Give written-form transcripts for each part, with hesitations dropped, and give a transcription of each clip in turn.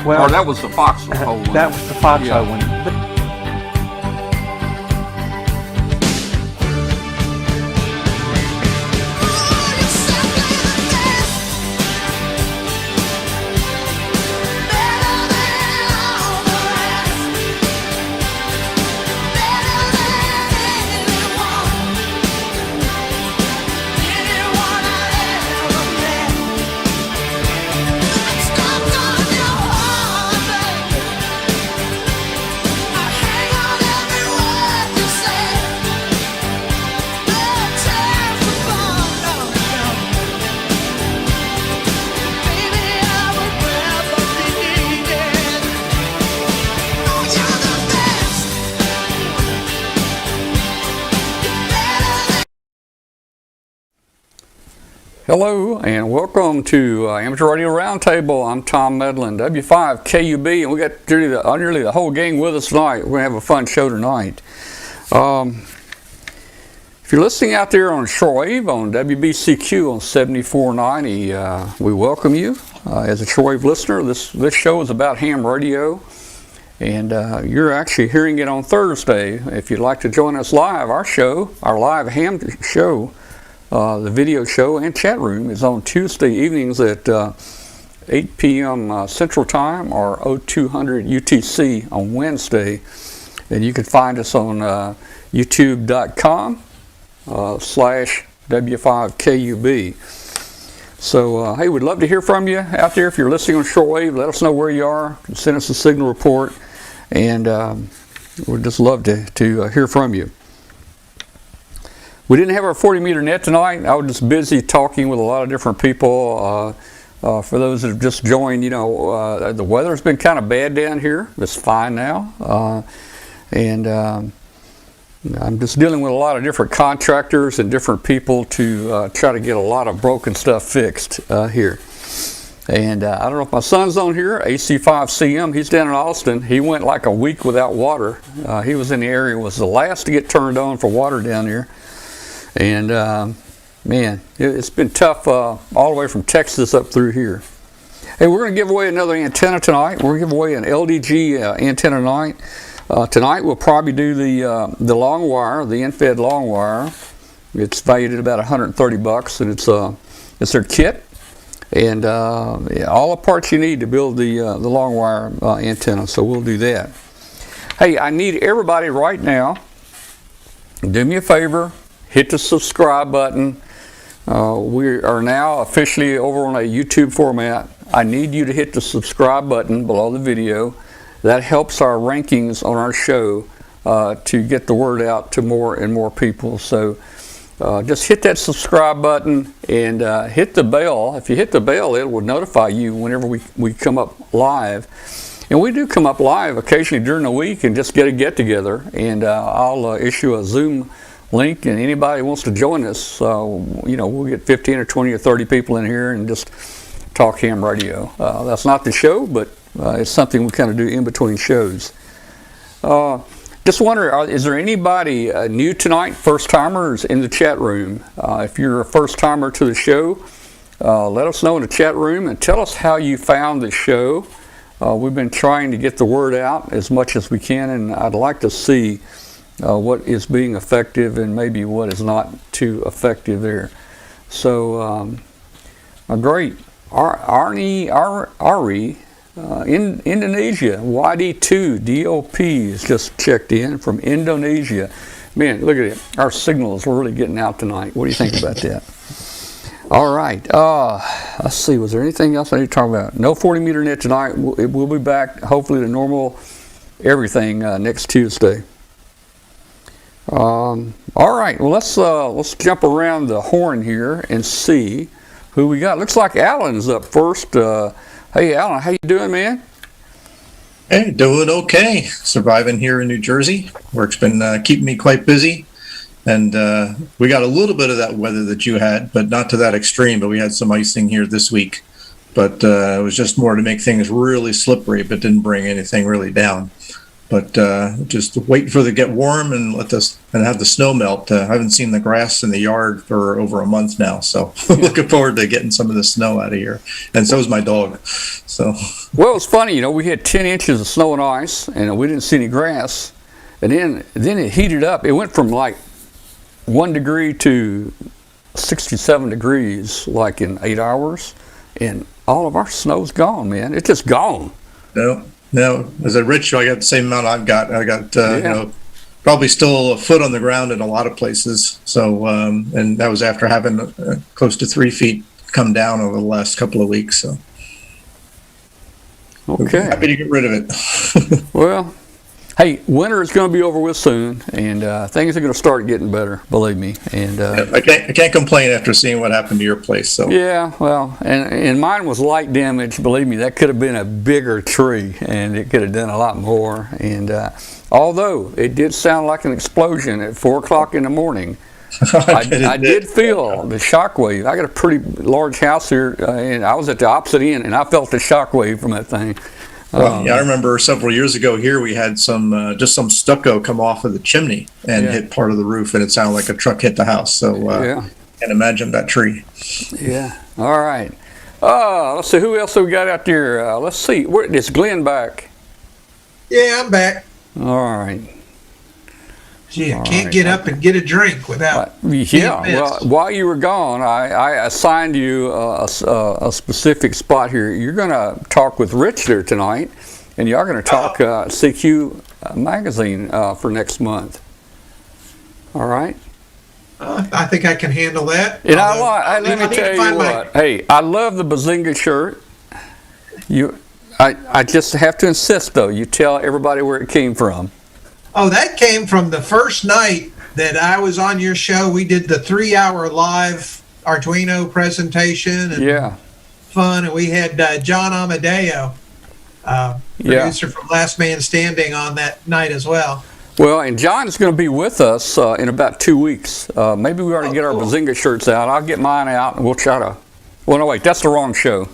Well, or that was the foxhole one. That was the foxhole one. Hello and welcome to Amateur Radio Roundtable. I'm Tom Medlin, W5KUB, and we got nearly the whole gang with us tonight. We're going to have a fun show tonight. If you're listening out there on shortwave on WBCQ on 7490, we welcome you as a shortwave listener. This show is about ham radio, and you're actually hearing it on Thursday. If you'd like to join us live, our live ham show, the video show and chat room is on Tuesday evenings at 8 p.m. Central Time or 0200 UTC on Wednesday. And you can find us on youtube.com/W5KUB. So, hey, we'd love to hear from you out there. If you're listening on shortwave, let us know where you are. Send us a signal report, and we'd just love to hear from you. We didn't have our 40-meter net tonight. I was just busy talking with a lot of different people. For those that have just joined, the weather's been kind of bad down here. It's fine now. And I'm just dealing with a lot of different contractors and different people to try to get a lot of broken stuff fixed here. And I don't know if my son's on here, AC5CM. He's down in Austin. He went like a week without water. He was in the area, was the last to get turned on for water down here. And man, it's been tough all the way from Texas up through here. Hey, we're going to give away another antenna tonight. We're going to give away an LDG antenna tonight. Tonight we'll probably do the long wire, the infed long wire. It's valued at about $130, and it's their kit, and all the parts you need to build the long wire antenna. So we'll do that. Hey, I need everybody right now. Do me a favor. Hit the subscribe button. We are now officially over on a YouTube format. I need you to hit the subscribe button below the video. That helps our rankings on our show to get the word out to more and more people. So just hit that subscribe button and hit the bell. If you hit the bell, it will notify you whenever we come up live. And we do come up live occasionally during the week and just get a get-together. And I'll issue a Zoom link, and anybody who wants to join us, we'll get 15 or 20 or 30 people in here and just talk ham radio. That's not the show, but it's something we kind of do in between shows. Just wonder, is there anybody new tonight, first timers in the chat room? If you're a first timer to the show, let us know in the chat room and tell us how you found the show. We've been trying to get the word out as much as we can, and I'd like to see what is being effective and maybe what is not too effective there. So great. Ari in Indonesia, YD2 DOP is just checked in from Indonesia. Man, look at it. Our signal is really getting out tonight. What do you think about that? All right. Let's see. Was there anything else I need to talk about? No 40-meter net tonight. We'll be back hopefully to normal everything next Tuesday. All right. Well, let's jump around the horn here and see who we got. Looks like Alan's up first. Hey, Alan, how you doing, man? Hey, doing okay. Surviving here in New Jersey. Work's been keeping me quite busy. And we got a little bit of that weather that you had, but not to that extreme. But we had some icing here this week. But it was just more to make things really slippery, but didn't bring anything really down. But just wait for it to get warm and let this and have the snow melt. I haven't seen the grass in the yard for over a month now, so looking forward to getting some of the snow out of here. And so is my dog. So. Well, it's funny, we had 10 inches of snow and ice, and we didn't see any grass. And then it heated up. It went from like 1 degree to 67 degrees, like in 8 hours, and all of our snow's gone, man. It's just gone. No. As a Rich, I got the same amount I've got. I got, probably still a foot on the ground in a lot of places. So, and that was after having close to 3 feet come down over the last couple of weeks. So, okay. Happy to get rid of it. Well, hey, winter is going to be over with soon, and things are going to start getting better, believe me. And I can't complain after seeing what happened to your place. So yeah, well, and mine was light damage. Believe me, that could have been a bigger tree, and it could have done a lot more. And although it did sound like an explosion at 4 o'clock in the morning, I did feel the shock wave. I got a pretty large house here, and I was at the opposite end, and I felt the shock wave from that thing. Well, I remember several years ago here we had some stucco come off of the chimney and hit part of the roof, and it sounded like a truck hit the house. So can't imagine that tree. Yeah. All right. Let's see, who else have we got out there? Let's see. Is Glenn back? Yeah, I'm back. All right. Gee, I can't get up and get a drink without. Well, while you were gone, I assigned you a specific spot here. You're going to talk with Rich there tonight, and y'all going to talk CQ magazine for next month. All right. I think I can handle that. And let me tell you what. Hey, I love the Bazinga shirt. I just have to insist, though. You tell everybody where it came from. Oh, that came from the first night that I was on your show. We did the 3-hour live Arduino presentation and fun, and we had John Amadeo, producer from Last Man Standing, on that night as well. Well, and John's going to be with us in about 2 weeks. Maybe we ought to get our Bazinga shirts out. I'll get mine out, and we'll try to. Well, no, wait, that's the wrong show.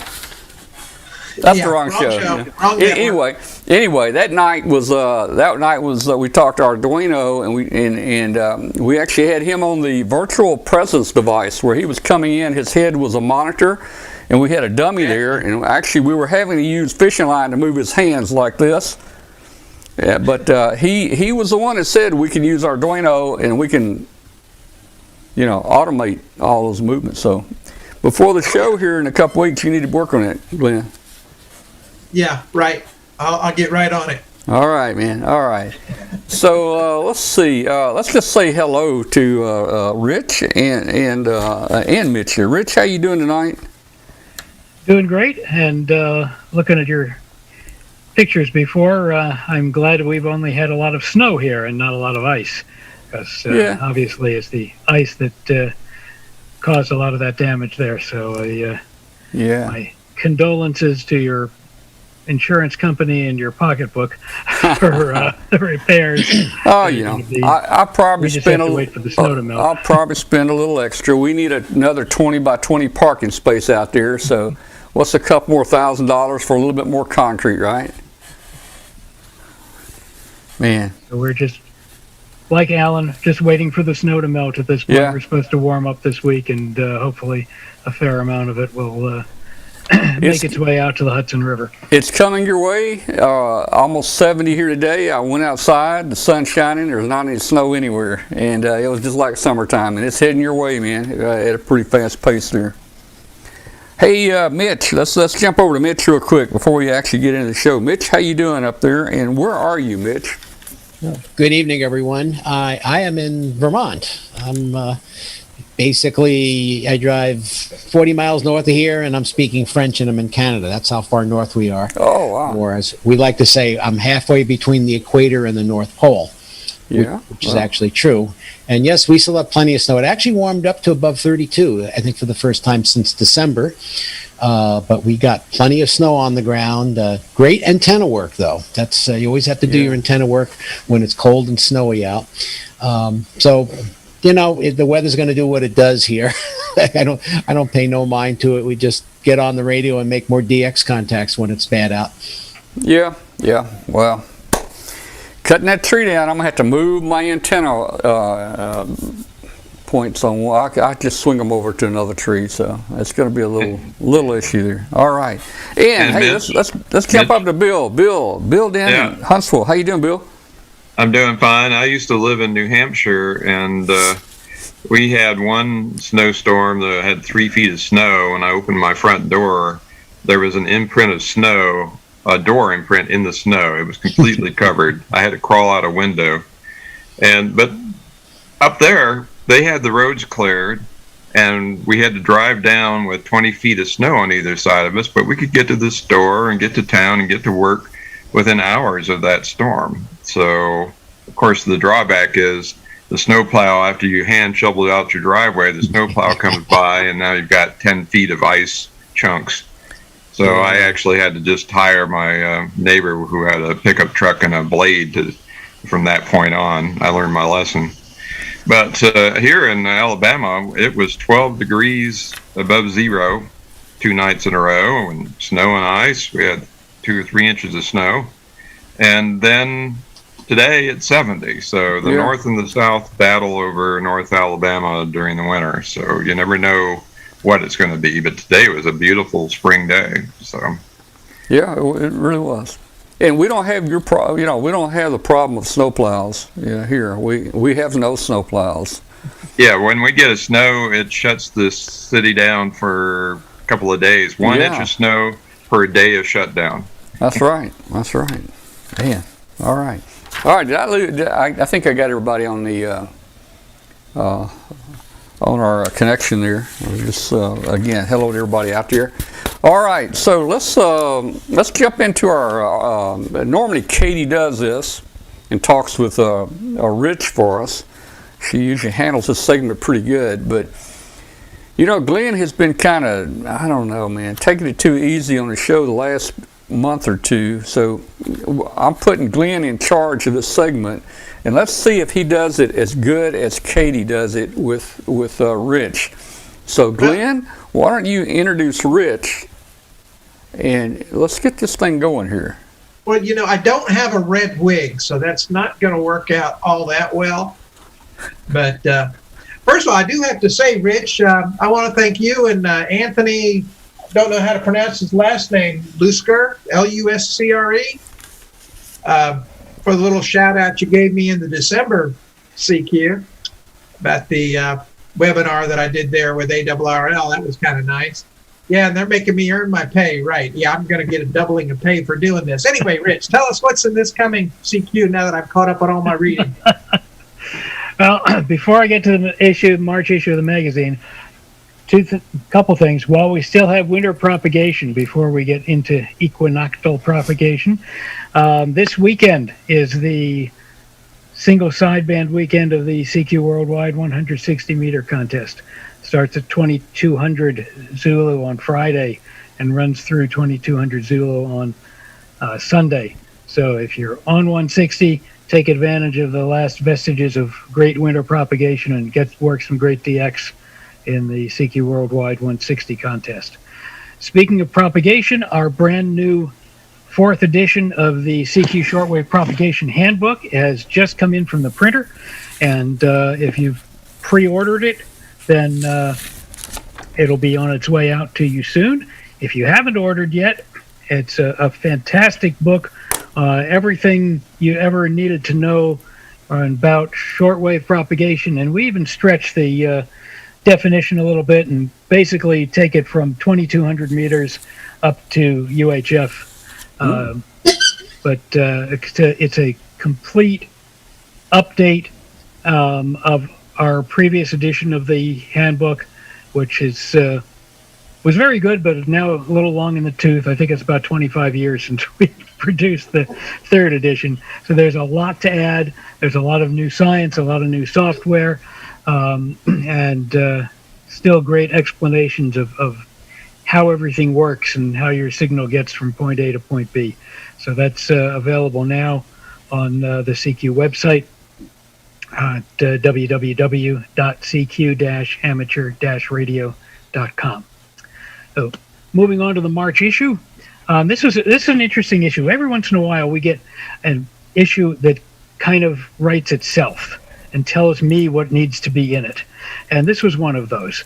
That's the wrong show. Anyway, that night was we talked Arduino, and we actually had him on the virtual presence device where he was coming in. His head was a monitor, and we had a dummy there, and actually we were having to use fishing line to move his hands like this. Yeah, but he was the one that said we can use Arduino and we can automate all those movements. So before the show here in a couple weeks, you need to work on it, Glenn. Yeah, right. I'll get right on it. All right, man. All right. So let's see. Let's just say hello to Rich and Mitch here. Rich, how you doing tonight? Doing great. And looking at your pictures before, I'm glad we've only had a lot of snow here and not a lot of ice, because obviously it's the ice that caused a lot of that damage there. So my condolences to your insurance company and your pocketbook for the repairs. I'll probably spend wait for the snow to melt. I'll probably spend a little extra. We need another 20 by 20 parking space out there. So what's a couple more $1,000 for a little bit more concrete, right? Man. So we're just like Alan, just waiting for the snow to melt at this point. We're supposed to warm up this week, and hopefully a fair amount of it will make its way out to the Hudson River. It's coming your way. Almost 70 here today. I went outside, the sun's shining, there's not any snow anywhere, and it was just like summertime, and it's heading your way, man, at a pretty fast pace there. Hey, Mitch, let's jump over to Mitch real quick before we actually get into the show. Mitch, how you doing up there, and where are you, Mitch? Good evening, everyone. I am in Vermont. I'm basically, I drive 40 miles north of here, and I'm speaking French, and I'm in Canada. That's how far north we are. Oh, wow. Or as we like to say, I'm halfway between the equator and the North Pole. Yeah. Which is actually true. And yes, we still have plenty of snow. It actually warmed up to above 32, I think, for the first time since December. But we got plenty of snow on the ground. Great antenna work, though. That's you always have to do your antenna work when it's cold and snowy out. So the weather's going to do what it does here. I don't pay no mind to it. We just get on the radio and make more DX contacts when it's bad out. Yeah. Well, cutting that tree down, I'm gonna have to move my antenna points on one. I just swing them over to another tree, so it's going to be a little issue there. All right, and hey, Mitch, let's jump up to Bill. Bill down in Huntsville. How you doing, Bill? I'm doing fine. I used to live in New Hampshire, and we had one snowstorm that had 3 feet of snow. When I opened my front door, there was an imprint of snow, a door imprint in the snow. It was completely covered. I had to crawl out a window, but up there, they had the roads cleared, and we had to drive down with 20 feet of snow on either side of us, but we could get to the store and get to town and get to work within hours of that storm. So, of course, the drawback is the snowplow, after you hand shovel out your driveway, the snowplow comes by, and now you've got 10 feet of ice chunks. So I actually had to just hire my neighbor who had a pickup truck and a blade from that point on. I learned my lesson. But here in Alabama, it was 12 degrees above zero 2 nights in a row, and snow and ice. We had 2 or 3 inches of snow. And then today it's 70. So the North and the South battle over North Alabama during the winter. So you never know what it's going to be. But today was a beautiful spring day. So yeah, it really was. And we don't have we don't have the problem of snowplows here. We have no snowplows. Yeah, when we get a snow, it shuts this city down for a couple of days. 1 inch of snow per day of shutdown. That's right. Man, all right. I think I got everybody on the on our connection there. Just again, hello to everybody out there. All right, so let's jump into our. Normally, Katie does this and talks with Rich for us. She usually handles this segment pretty good, but Glenn has been kind of, I don't know, man, taking it too easy on the show the last month or two. So I'm putting Glenn in charge of this segment, and let's see if he does it as good as Katie does it with Rich. So Glenn, why don't you introduce Rich, and let's get this thing going here. Well, I don't have a red wig, so that's not going to work out all that well. But first of all, I do have to say, Rich, I want to thank you and Anthony, don't know how to pronounce his last name, Luscre, Luscre, for the little shout out you gave me in the December CQ about the webinar that I did there with ARRL. That was kind of nice. Yeah, and they're making me earn my pay, right? Yeah, I'm going to get a doubling of pay for doing this. Anyway, Rich, tell us what's in this coming CQ now that I've caught up on all my reading. Well, before I get to the March issue of the magazine, couple things. While we still have winter propagation before we get into equinoctial propagation, this weekend is the single sideband weekend of the CQ Worldwide 160 meter contest. Starts at 2200 Zulu on Friday and runs through 2200 Zulu on Sunday. So if you're on 160, take advantage of the last vestiges of great winter propagation and work some great DX in the CQ Worldwide 160 contest. Speaking of propagation, our brand new 4th edition of the CQ Shortwave Propagation Handbook has just come in from the printer, and if you've pre-ordered it, then it'll be on its way out to you soon. If you haven't ordered yet, it's a fantastic book. Everything you ever needed to know about shortwave propagation, and we even stretch the definition a little bit and basically take it from 2200 meters up to UHF. But it's a complete update of our previous edition of the handbook, which was very good, but now a little long in the tooth. I think it's about 25 years since we produced the 3rd edition. So there's a lot to add. There's a lot of new science, a lot of new software, and still great explanations of how everything works and how your signal gets from point A to point B. So that's available now on the CQ website at www.cq-amateur-radio.com. So moving on to the March issue. This is an interesting issue. Every once in a while we get an issue that kind of writes itself and tells me what needs to be in it. And this was one of those.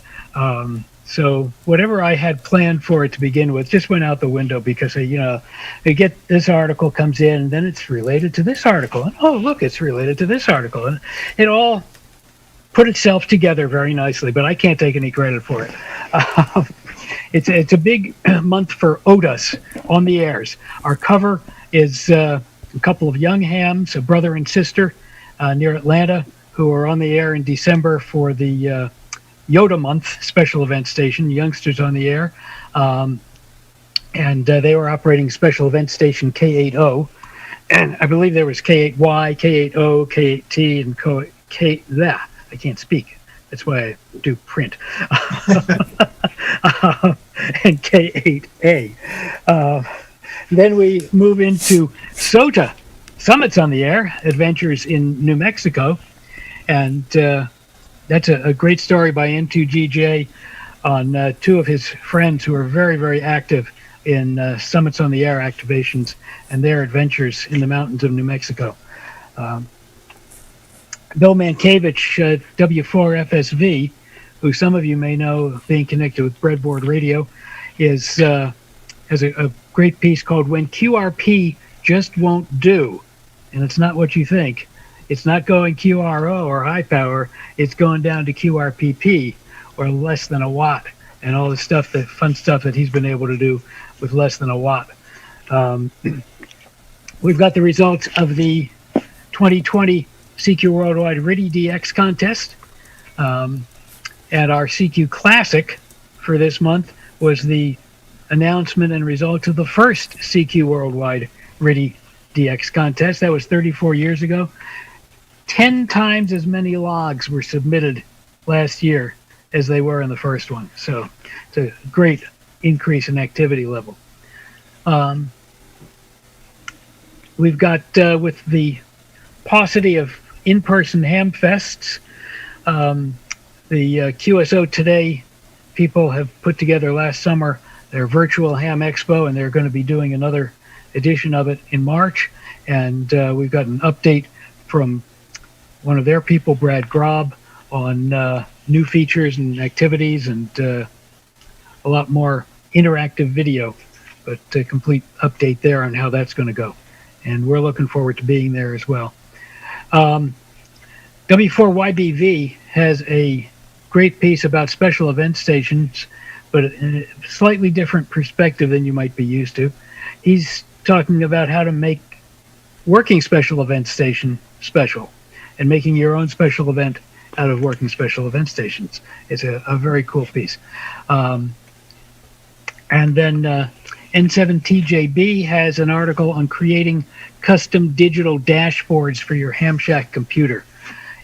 So whatever I had planned for it to begin with just went out the window because, they get this article comes in and then it's related to this article. And, oh, look, it's related to this article. And it all put itself together very nicely, but I can't take any credit for it. It's a big month for ODUS on the airs. Our cover is a couple of young hams, a brother and sister near Atlanta, who are on the air in December for the Yoda Month special event station, Youngsters on the Air. And they were operating special event station K80. And I believe there was K8Y, K80, K8T, and I can't speak. That's why I do print. And K8A. Then we move into SOTA, Summits on the Air, Adventures in New Mexico. And that's a great story by N2GJ on two of his friends who are very, very active in Summits on the Air activations and their adventures in the mountains of New Mexico. Bill Mankiewicz, W4FSV, who some of you may know being connected with Breadboard Radio, has a great piece called When QRP Just Won't Do. And it's not what you think. It's not going QRO or high power. It's going down to QRPP or less than a watt and all the stuff, the fun stuff that he's been able to do with less than a watt. We've got the results of the 2020 CQ Worldwide RIDI DX contest. And our CQ Classic for this month was the announcement and results of the first CQ Worldwide RIDI DX contest. That was 34 years ago. 10 times as many logs were submitted last year as they were in the first one. So it's a great increase in activity level. We've got, with the paucity of in-person hamfests, the QSO Today people have put together last summer their virtual ham expo, and they're going to be doing another edition of it in March. And we've got an update from one of their people, Brad Grob, on new features and activities and a lot more interactive video, but a complete update there on how that's going to go. And we're looking forward to being there as well. W4YBV has a great piece about special event stations, but in a slightly different perspective than you might be used to. He's talking about how to make working special event station special and making your own special event out of working special event stations. It's a very cool piece. And then N7TJB has an article on creating custom digital dashboards for your Ham Shack computer.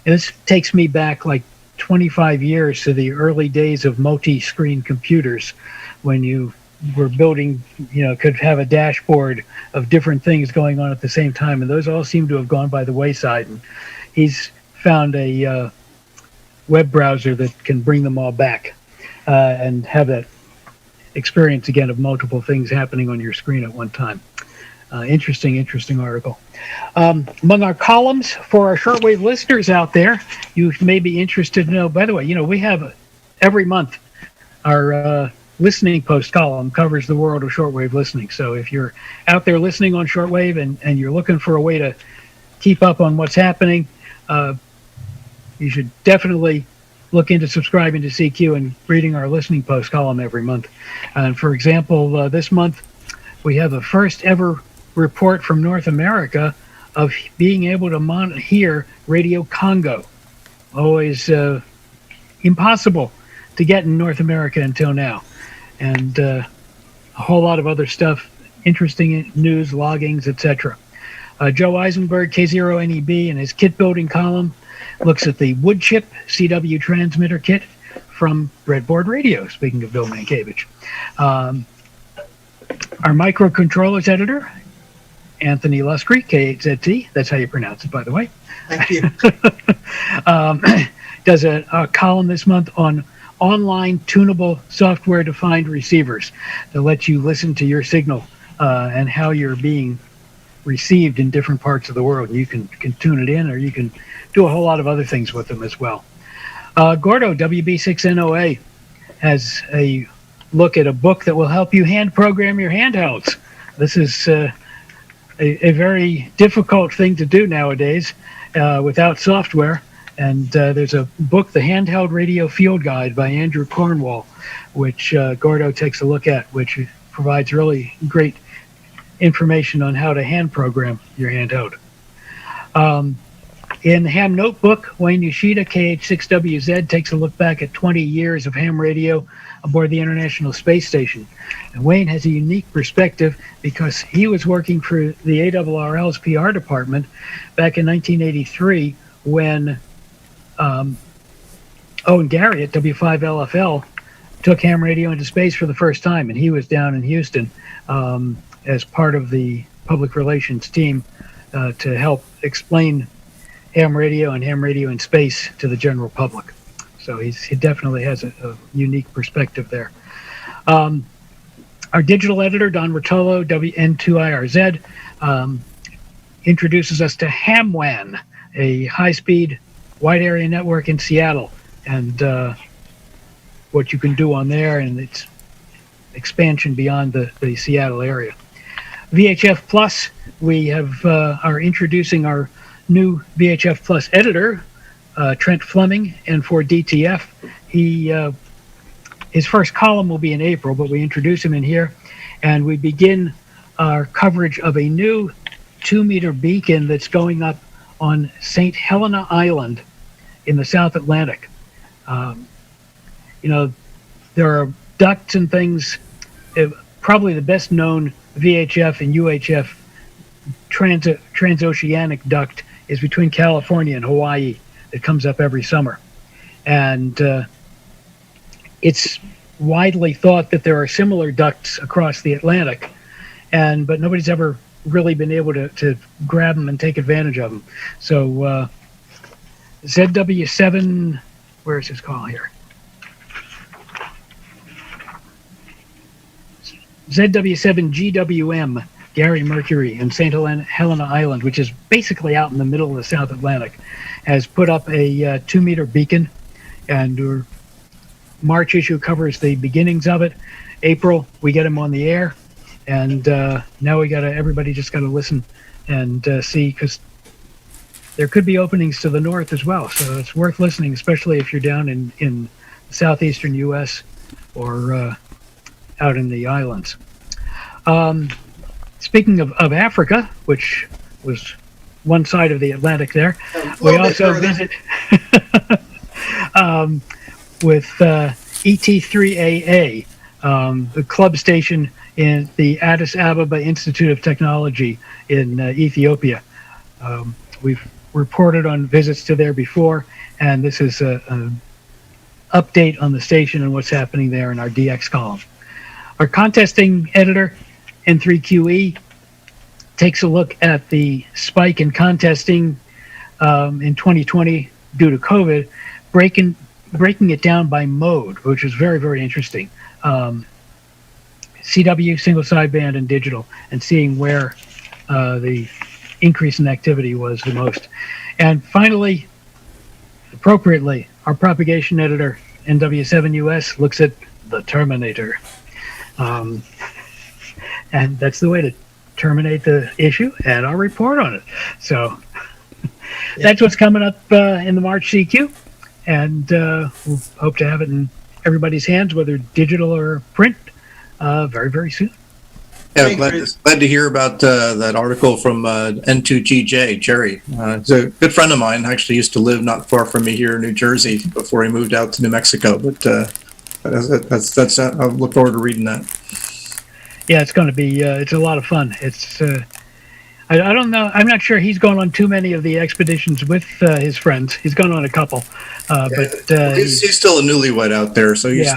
And this takes me back like 25 years to the early days of multi-screen computers when you were building, could have a dashboard of different things going on at the same time. And those all seem to have gone by the wayside. And he's found a web browser that can bring them all back and have that experience again of multiple things happening on your screen at one time. Interesting article. Among our columns for our shortwave listeners out there, you may be interested to know, by the way, we have every month our listening post column covers the world of shortwave listening. So if you're out there listening on shortwave and you're looking for a way to keep up on what's happening, you should definitely look into subscribing to CQ and reading our listening post column every month. And for example, this month we have the first ever report from North America of being able to hear Radio Congo. Always impossible to get in North America until now. And a whole lot of other stuff, interesting news, loggings, etc. Joe Eisenberg, K0NEB, in his kit building column, looks at the wood chip CW transmitter kit from Breadboard Radio, speaking of Bill Mankiewicz. Our microcontrollers editor, Anthony Luscre, K8ZT, that's how you pronounce it, by the way. Thank you. Does a column this month on online tunable software-defined receivers to let you listen to your signal and how you're being received in different parts of the world. You can tune it in, or you can do a whole lot of other things with them as well. Gordo, WB6NOA, has a look at a book that will help you hand program your handhelds. This is a very difficult thing to do nowadays without software. And there's a book, The Handheld Radio Field Guide by Andrew Cornwall, which Gordo takes a look at, which provides really great information on how to hand program your handheld. In the Ham Notebook, Wayne Yoshida, KH6WZ, takes a look back at 20 years of ham radio aboard the International Space Station. And Wayne has a unique perspective because he was working for the ARRL's PR department back in 1983 when Owen Gary at W5LFL took ham radio into space for the first time, and he was down in Houston as part of the public relations team to help explain ham radio and ham radio in space to the general public. So he definitely has a unique perspective there. Our digital editor, Don Rotolo, WN2IRZ, introduces us to HamWAN, a high-speed wide area network in Seattle, and what you can do on there and its expansion beyond the Seattle area. VHF Plus, we are introducing our new VHF Plus editor, Trent Fleming, and for DTF. His first column will be in April, but we introduce him in here, and we begin our coverage of a new 2-meter beacon that's going up on St. Helena Island in the South Atlantic. There are ducts and things. Probably the best known VHF and UHF transoceanic duct is between California and Hawaii. It comes up every summer. And it's widely thought that there are similar ducts across the Atlantic, but nobody's ever really been able to grab them and take advantage of them. So ZW7, where's his call here? ZW7GWM, Gary Mercury in St. Helena Island, which is basically out in the middle of the South Atlantic, has put up a 2-meter beacon, and our March issue covers the beginnings of it. April, we get him on the air, and now everybody just got to listen and see, because there could be openings to the north as well. So it's worth listening, especially if you're down in the southeastern U.S. or out in the islands. Speaking of Africa, which was one side of the Atlantic there, we also visit with ET3AA, the club station in the Addis Ababa Institute of Technology in Ethiopia. We've reported on visits to there before, and this is an update on the station and what's happening there in our DX column. Our contesting editor, N3QE, takes a look at the spike in contesting in 2020 due to COVID, breaking it down by mode, which is very, very interesting. CW, single sideband, and digital, and seeing where the increase in activity was the most. And finally, appropriately, our propagation editor, NW7US, looks at the Terminator. And that's the way to terminate the issue and our report on it. So that's what's coming up in the March CQ, and we'll hope to have it in everybody's hands, whether digital or print, very, very soon. Yeah, glad to hear about that article from N2GJ, Jerry. He's a good friend of mine. Actually used to live not far from me here in New Jersey before he moved out to New Mexico. But that's I look forward to reading that. Yeah, it's going to be, it's a lot of fun. It's, I don't know, I'm not sure he's gone on too many of the expeditions with his friends. He's gone on a couple, but he's still a newlywed out there, so he's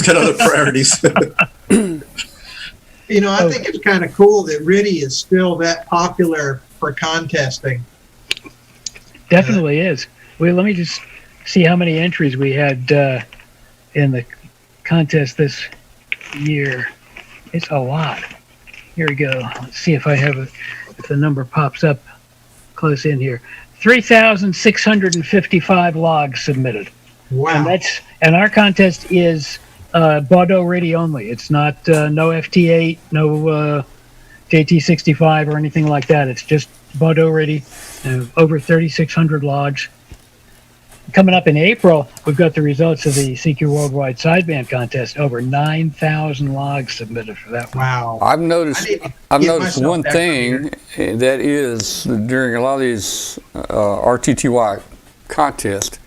got other priorities. I think it's kind of cool that RTTY is still that popular for contesting. Definitely is. Well, let me just see how many entries we had in the contest this year. It's a lot. Here we go. Let's see if I have if the number pops up close in here, 3,655 logs submitted. Wow. And our contest is Bordeaux ready only. It's not no FT8, no JT65 or anything like that. It's just Bordeaux ready. Over 3,600 logs. Coming up in April, we've got the results of the CQ Worldwide Sideband Contest. Over 9,000 logs submitted for that one. Wow. I've noticed one thing, that is during a lot of these RTTY contests,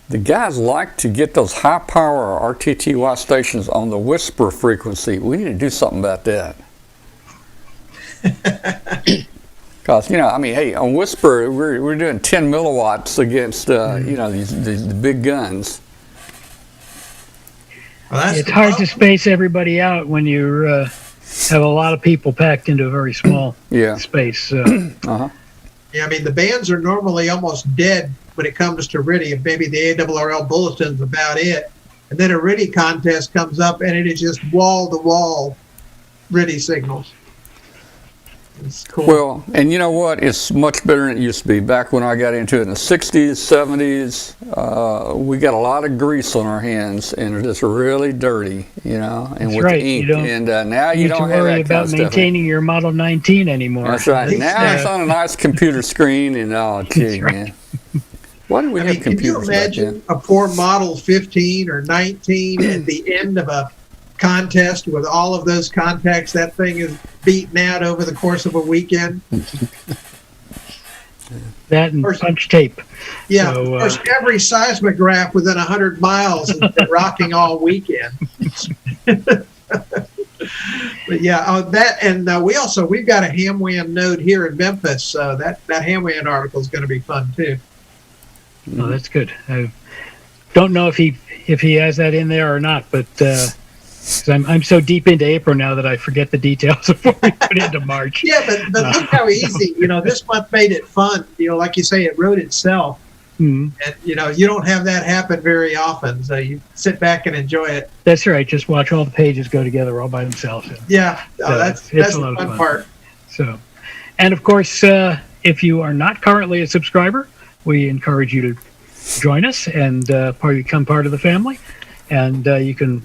the guys like to get those high power RTTY stations on the whisper frequency. We need to do something about that. Because, hey, on whisper, we're doing 10 milliwatts against, these big guns. Well, it's hard to space everybody out when you have a lot of people packed into a very small space. So. Yeah, I mean, the bands are normally almost dead when it comes to RTTY. Maybe the ARRL bulletin's about it. And then a RTTY contest comes up, and it is just wall-to-wall RTTY signals. It's cool. Well, and you know what? It's much better than it used to be. Back when I got into it in the 60s, 70s, we got a lot of grease on our hands, and they're just really dirty, and That's with right. ink. And now you don't have that kind of stuff. maintaining your Model 19 anymore. That's right. Now it's on a nice computer screen, and gee, right. man. Why do we have can you computers imagine a poor Model 15 or 19 at the end of a contest with all of those contacts? That thing is beaten out over the course of a weekend. That and punch tape. Yeah, so, of course, every seismograph within 100 miles has been rocking all weekend. But yeah, that, and we've got a HamWAN node here in Memphis, so that HamWAN article is going to be fun too. Oh, that's good. I don't know if he has that in there or not, but I'm so deep into April now that I forget the details before we put into March. Yeah, but look how easy. This month made it fun. Like you say, it wrote itself. Mm-hmm. And you don't have that happen very often, so you sit back and enjoy it. That's right. Just watch all the pages go together all by themselves. Yeah, that's the fun part. So, and of course, if you are not currently a subscriber, we encourage you to join us and become part of the family. And you can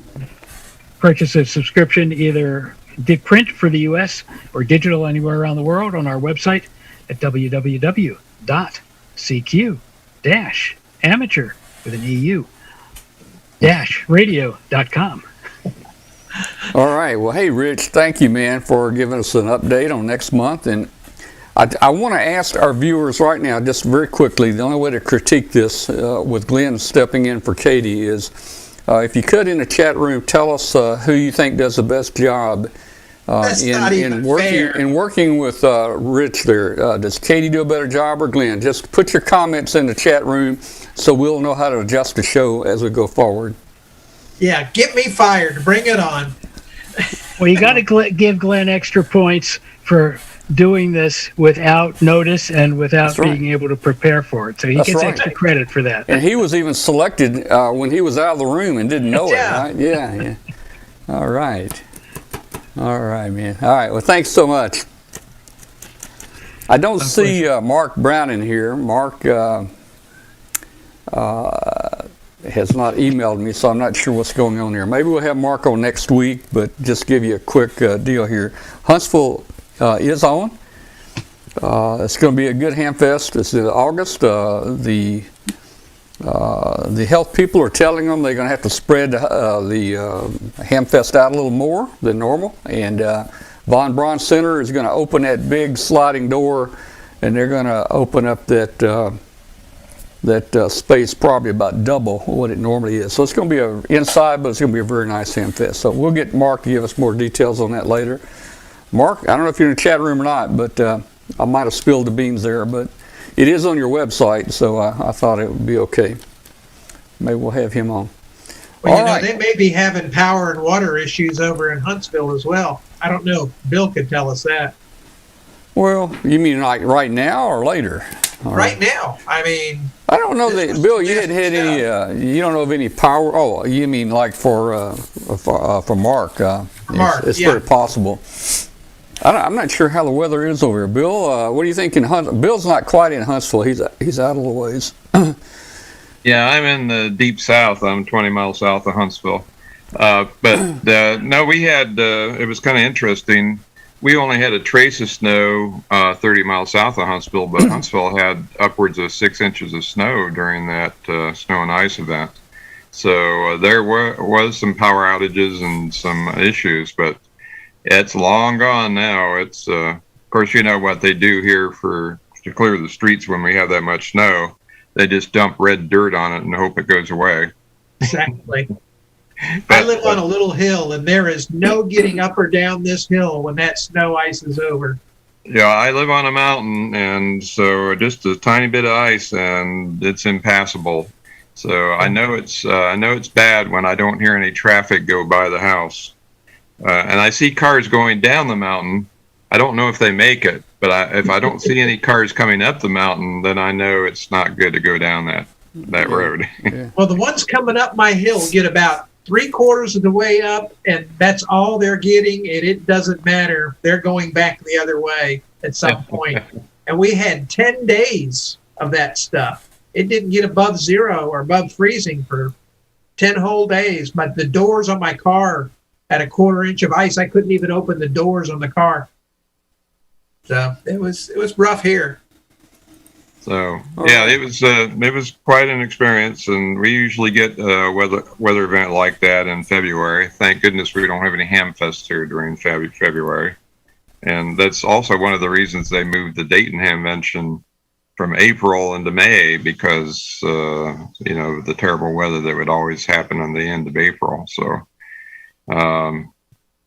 purchase a subscription, either print for the U.S. or digital anywhere around the world, on our website at www.cq-amateur with an EU radio.com. All right. Well, hey, Rich, thank you, man, for giving us an update on next month. And I want to ask our viewers right now, just very quickly, the only way to critique this with Glenn stepping in for Katie is, if you could, in the chat room, tell us who you think does the best job in working with Rich there. Does Katie do a better job or Glenn? Just put your comments in the chat room so we'll know how to adjust the show as we go forward. Yeah, get me fired. Bring it on. Well, you got to give Glenn extra points for doing this without notice and without being able to prepare for it. So he gets extra credit for that. And he was even selected when he was out of the room and didn't know it, right? Yeah. All right, man. All right, well, thanks so much. I don't see Mark Brown in here. Mark has not emailed me, so I'm not sure what's going on here. Maybe we'll have Mark on next week, but just give you a quick deal here. Huntsville is on. It's going to be a good Hamfest. It's in August. The health people are telling them they're going to have to spread the Hamfest out a little more than normal. And Von Braun Center is going to open that big sliding door, and they're going to open up that space probably about double what it normally is. So it's going to be inside, but it's going to be a very nice Hamfest. So we'll get Mark to give us more details on that later. Mark, I don't know if you're in the chat room or not, but I might have spilled the beans there, but it is on your website, so I thought it would be okay. Maybe we'll have him on. Well, they may be having power and water issues over in Huntsville as well. I don't know. Bill could tell us that. Well, you mean like right now or later? Right now. I mean, I don't know that, Bill, you hadn't had any, you don't know of any power. Oh, you mean like for Mark. Mark, it's very possible. I'm not sure how the weather is over here. Bill, what do you think in Huntsville? Bill's not quite in Huntsville. He's out of the ways. Yeah, I'm in the deep south. I'm 20 miles south of Huntsville. No, we had, it was kind of interesting. We only had a trace of snow 30 miles south of Huntsville, but Huntsville had upwards of 6 inches of snow during that snow and ice event. So there was some power outages and some issues, but it's long gone now. It's, of course, you know what they do here to clear the streets when we have that much snow. They just dump red dirt on it and hope it goes away. Exactly. I live on a little hill, and there is no getting up or down this hill when that snow ice is over. Yeah, I live on a mountain, and so just a tiny bit of ice, and it's impassable. So I know it's bad when I don't hear any traffic go by the house, and I see cars going down the mountain. I don't know if they make it, but if I don't see any cars coming up the mountain, then I know it's not good to go down that road. Yeah. Well, the ones coming up my hill get about 3/4 of the way up, and that's all they're getting, and it doesn't matter. They're going back the other way at some point. And we had 10 days of that stuff. It didn't get above zero or above freezing for 10 whole days. But the doors on my car had a 1/4 inch of ice. I couldn't even open the doors on the car. So it was rough here. So yeah, it was quite an experience, and we usually get a weather event like that in February. Thank goodness we don't have any Hamfest here during February, and that's also one of the reasons they moved the Dayton Hamvention from April into May, because the terrible weather that would always happen on the end of April. So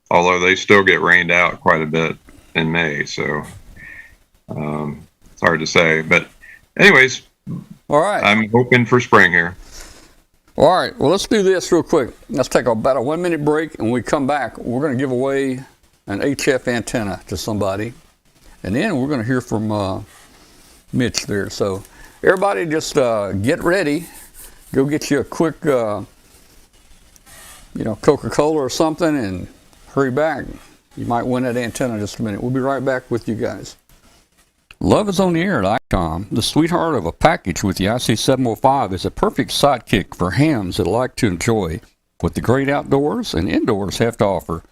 although they still get rained out quite a bit in May, so it's hard to say, but anyways, all right. I'm hoping for spring here. All right. Well, let's do this real quick. Let's take about a 1-minute break, and when we come back, we're going to give away an HF antenna to somebody, and then we're going to hear from Mitch there. So everybody just get ready. Go get you a quick, Coca-Cola or something, and hurry back. You might win that antenna in just a minute. We'll be right back with you guys. Love is on the air at ICOM. The sweetheart of a package with the IC705 is a perfect sidekick for hams that like to enjoy what the great outdoors and indoors have to offer.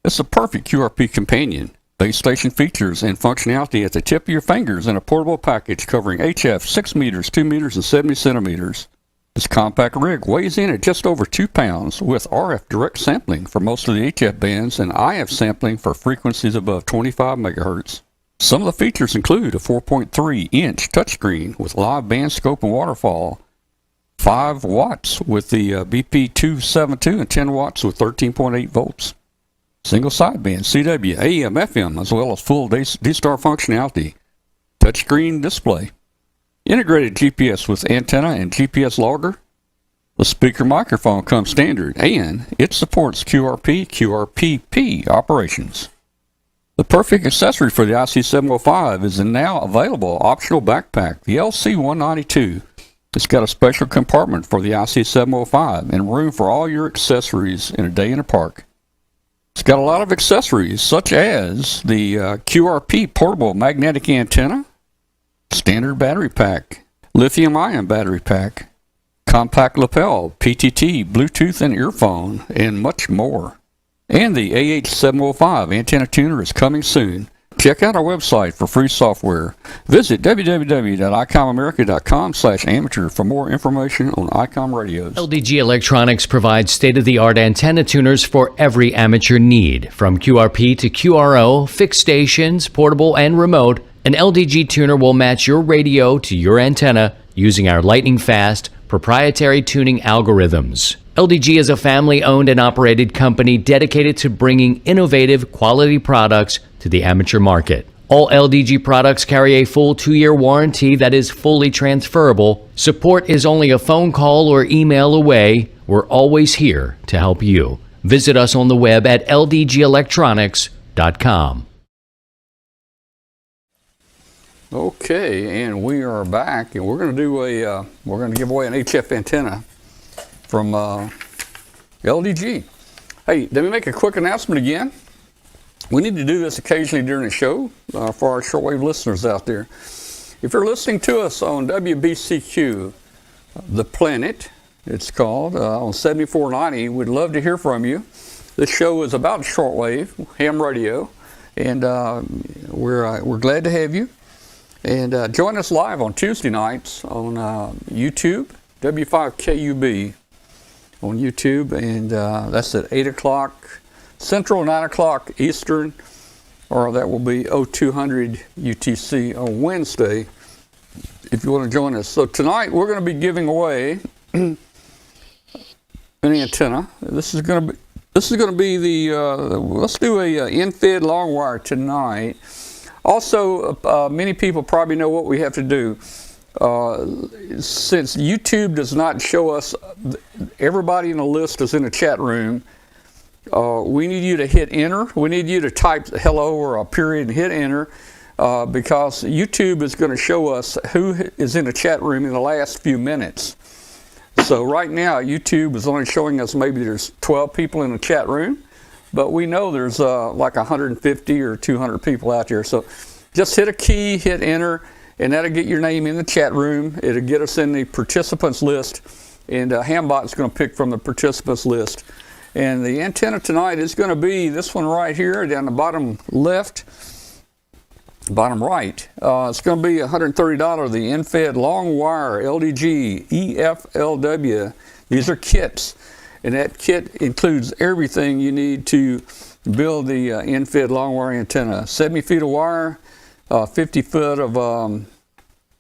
It's a perfect QRP companion. Base station features and functionality at the tip of your fingers in a portable package covering HF 6 meters, 2 meters, and 70 centimeters. This compact rig weighs in at just over 2 pounds with RF direct sampling for most of the HF bands and IF sampling for frequencies above 25 megahertz. Some of the features include a 4.3-inch touchscreen with live band scope and waterfall, 5 watts with the BP272 and 10 watts with 13.8 volts. Single sideband CW, AM, FM, as well as full D-Star functionality. Touchscreen display. Integrated GPS with antenna and GPS logger. The speaker microphone comes standard, and it supports QRP, QRPP operations. The perfect accessory for the IC705 is the now available optional backpack, the LC192. It's got a special compartment for the IC705 and room for all your accessories in a day in a park. It's got a lot of accessories, such as the QRP portable magnetic antenna, standard battery pack, lithium-ion battery pack, compact lapel, PTT, Bluetooth and earphone, and much more. And the AH705 antenna tuner is coming soon. Check out our website for free software. Visit www.icomamerica.com/amateur for more information on ICOM radios. LDG Electronics provides state-of-the-art antenna tuners for every amateur need. From QRP to QRO, fixed stations, portable and remote, an LDG tuner will match your radio to your antenna using our lightning-fast, proprietary tuning algorithms. LDG is a family-owned and operated company dedicated to bringing innovative, quality products to the amateur market. All LDG products carry a full 2-year warranty that is fully transferable. Support is only a phone call or email away. We're always here to help you. Visit us on the web at ldgelectronics.com. Okay, and we are back, and we're going to do we're going to give away an HF antenna from LDG. Hey, let me make a quick announcement again. we need to do this occasionally during the show for our shortwave listeners out there. If you're listening to us on WBCQ, The Planet, it's called, on 7490, we'd love to hear from you. This show is about shortwave, ham radio, and we're glad to have you. And join us live on Tuesday nights on YouTube, W5KUB on YouTube, and that's at 8 o'clock Central, 9 o'clock Eastern, or that will be 0200 UTC on Wednesday, if you want to join us. So tonight we're going to be giving away an antenna. This is going to be the let's do a in-fed long wire tonight. Also, many people probably know what we have to do. Since YouTube does not show us everybody in the list is in the chat room, we need you to hit enter. We need you to type hello or a period and hit enter because YouTube is going to show us who is in the chat room in the last few minutes. So right now, YouTube is only showing us maybe there's 12 people in the chat room, but we know there's like 150 or 200 people out there. So just hit a key, hit enter, and that'll get your name in the chat room. It'll get us in the participants list, and Hambot's going to pick from the participants list. And the antenna tonight is going to be this one right here down the bottom left, bottom right. It's going to be $130, the in-fed long wire LDG EFLW. These are kits, and that kit includes everything you need to build the in-fed long wire antenna. 70 feet of wire, 50 foot of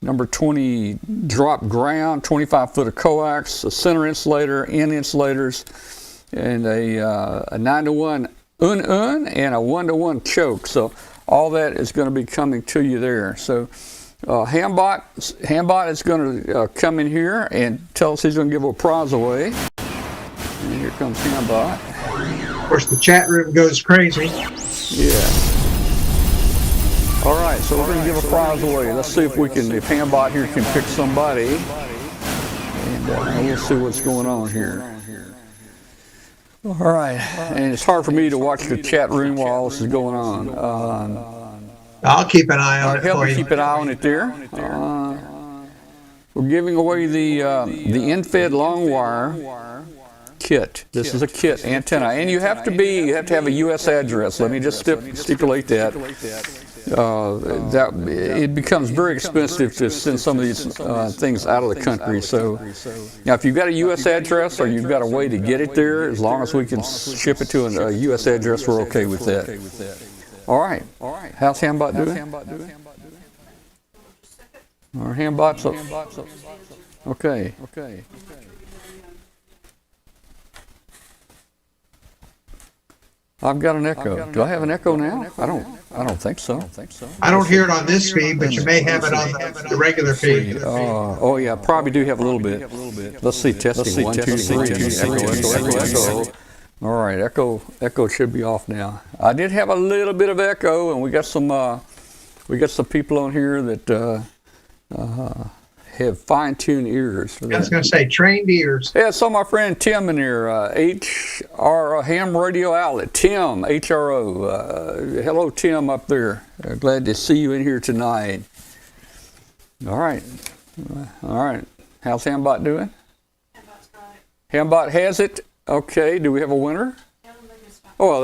number 20 drop ground, 25 foot of coax, a center insulator, end insulators, and a 9-to-1 and a 1-to-1 choke. So all that is going to be coming to you there. So Hambot is going to come in here and tell us he's going to give a prize away. And here comes Hambot. Of course, the chat room goes crazy. Yeah. All right, so we're going to give a prize away. Let's see if Hambot here can pick somebody. And we'll see what's going on here. All right, and it's hard for me to watch the chat room while all this is going on. I'll keep an eye on it help for me you. keep an eye on it there. We're giving away the in-fed long wire kit. This is a kit antenna, and you have to have a U.S. address. Let me just stipulate that. That it becomes very expensive to send some of these things out of the country. So now, if you've got a U.S. address or you've got a way to get it there, as long as we can ship it to a U.S. address, we're okay with that. All right. How's Hambot doing? Our Hambot's up. Okay. I've got an echo. Do I have an echo now? I don't think so. I don't hear it on this feed, but you may have it on the regular feed. Oh yeah, probably do have a little bit. Let's see, testing. 1, 2, 3. Echo. All right, echo should be off now. I did have a little bit of echo, and we got some people on here that have fine-tuned ears. I was going to say trained ears. Yeah, I saw my friend Tim in here, HR Ham Radio Outlet. Tim, HRO. Hello, Tim, up there. Glad to see you in here tonight. All right. How's Hambot doing? Hambot's got it. Hambot has it. Okay. Do we have a winner? Oh, well,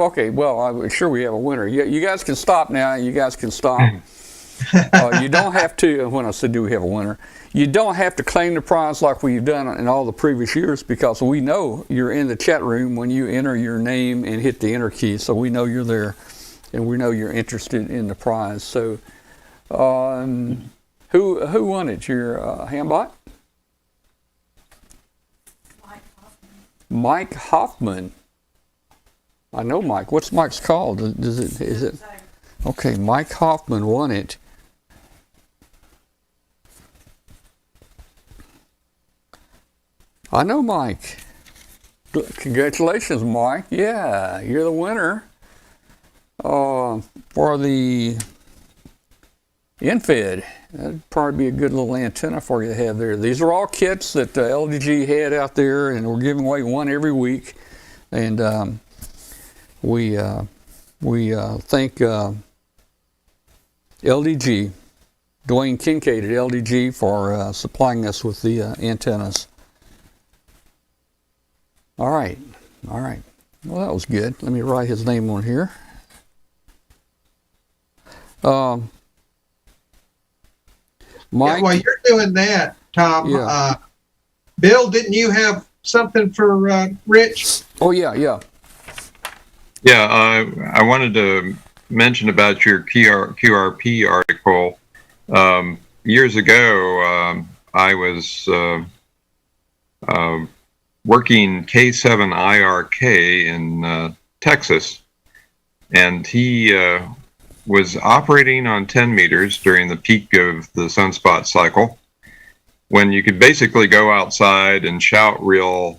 okay. Well, I'm sure we have a winner. You guys can stop now. You guys can stop. You don't have to, when I said do we have a winner, you don't have to claim the prize like we've done in all the previous years, because we know you're in the chat room when you enter your name and hit the enter key, so we know you're there and we know you're interested in the prize. So who won it? Your Hambot? Mike Hoffman. I know Mike. What's Mike's called? Is it? Okay, Mike Hoffman won it. I know Mike. Congratulations, Mike. Yeah, you're the winner for the in-fed. That'd probably be a good little antenna for you to have there. These are all kits that LDG had out there, and we're giving away one every week. And we we thank LDG, Dwayne Kincaid at LDG, for supplying us with the antennas. All right. Well, that was good. Let me write his name on here. Mike, while you're doing that, Tom, Bill, didn't you have something for Rich? Oh, yeah. Yeah, I wanted to mention about your QRP article. Years ago, I was working K7IRK in Texas, and he was operating on 10 meters during the peak of the sunspot cycle, when you could basically go outside and shout real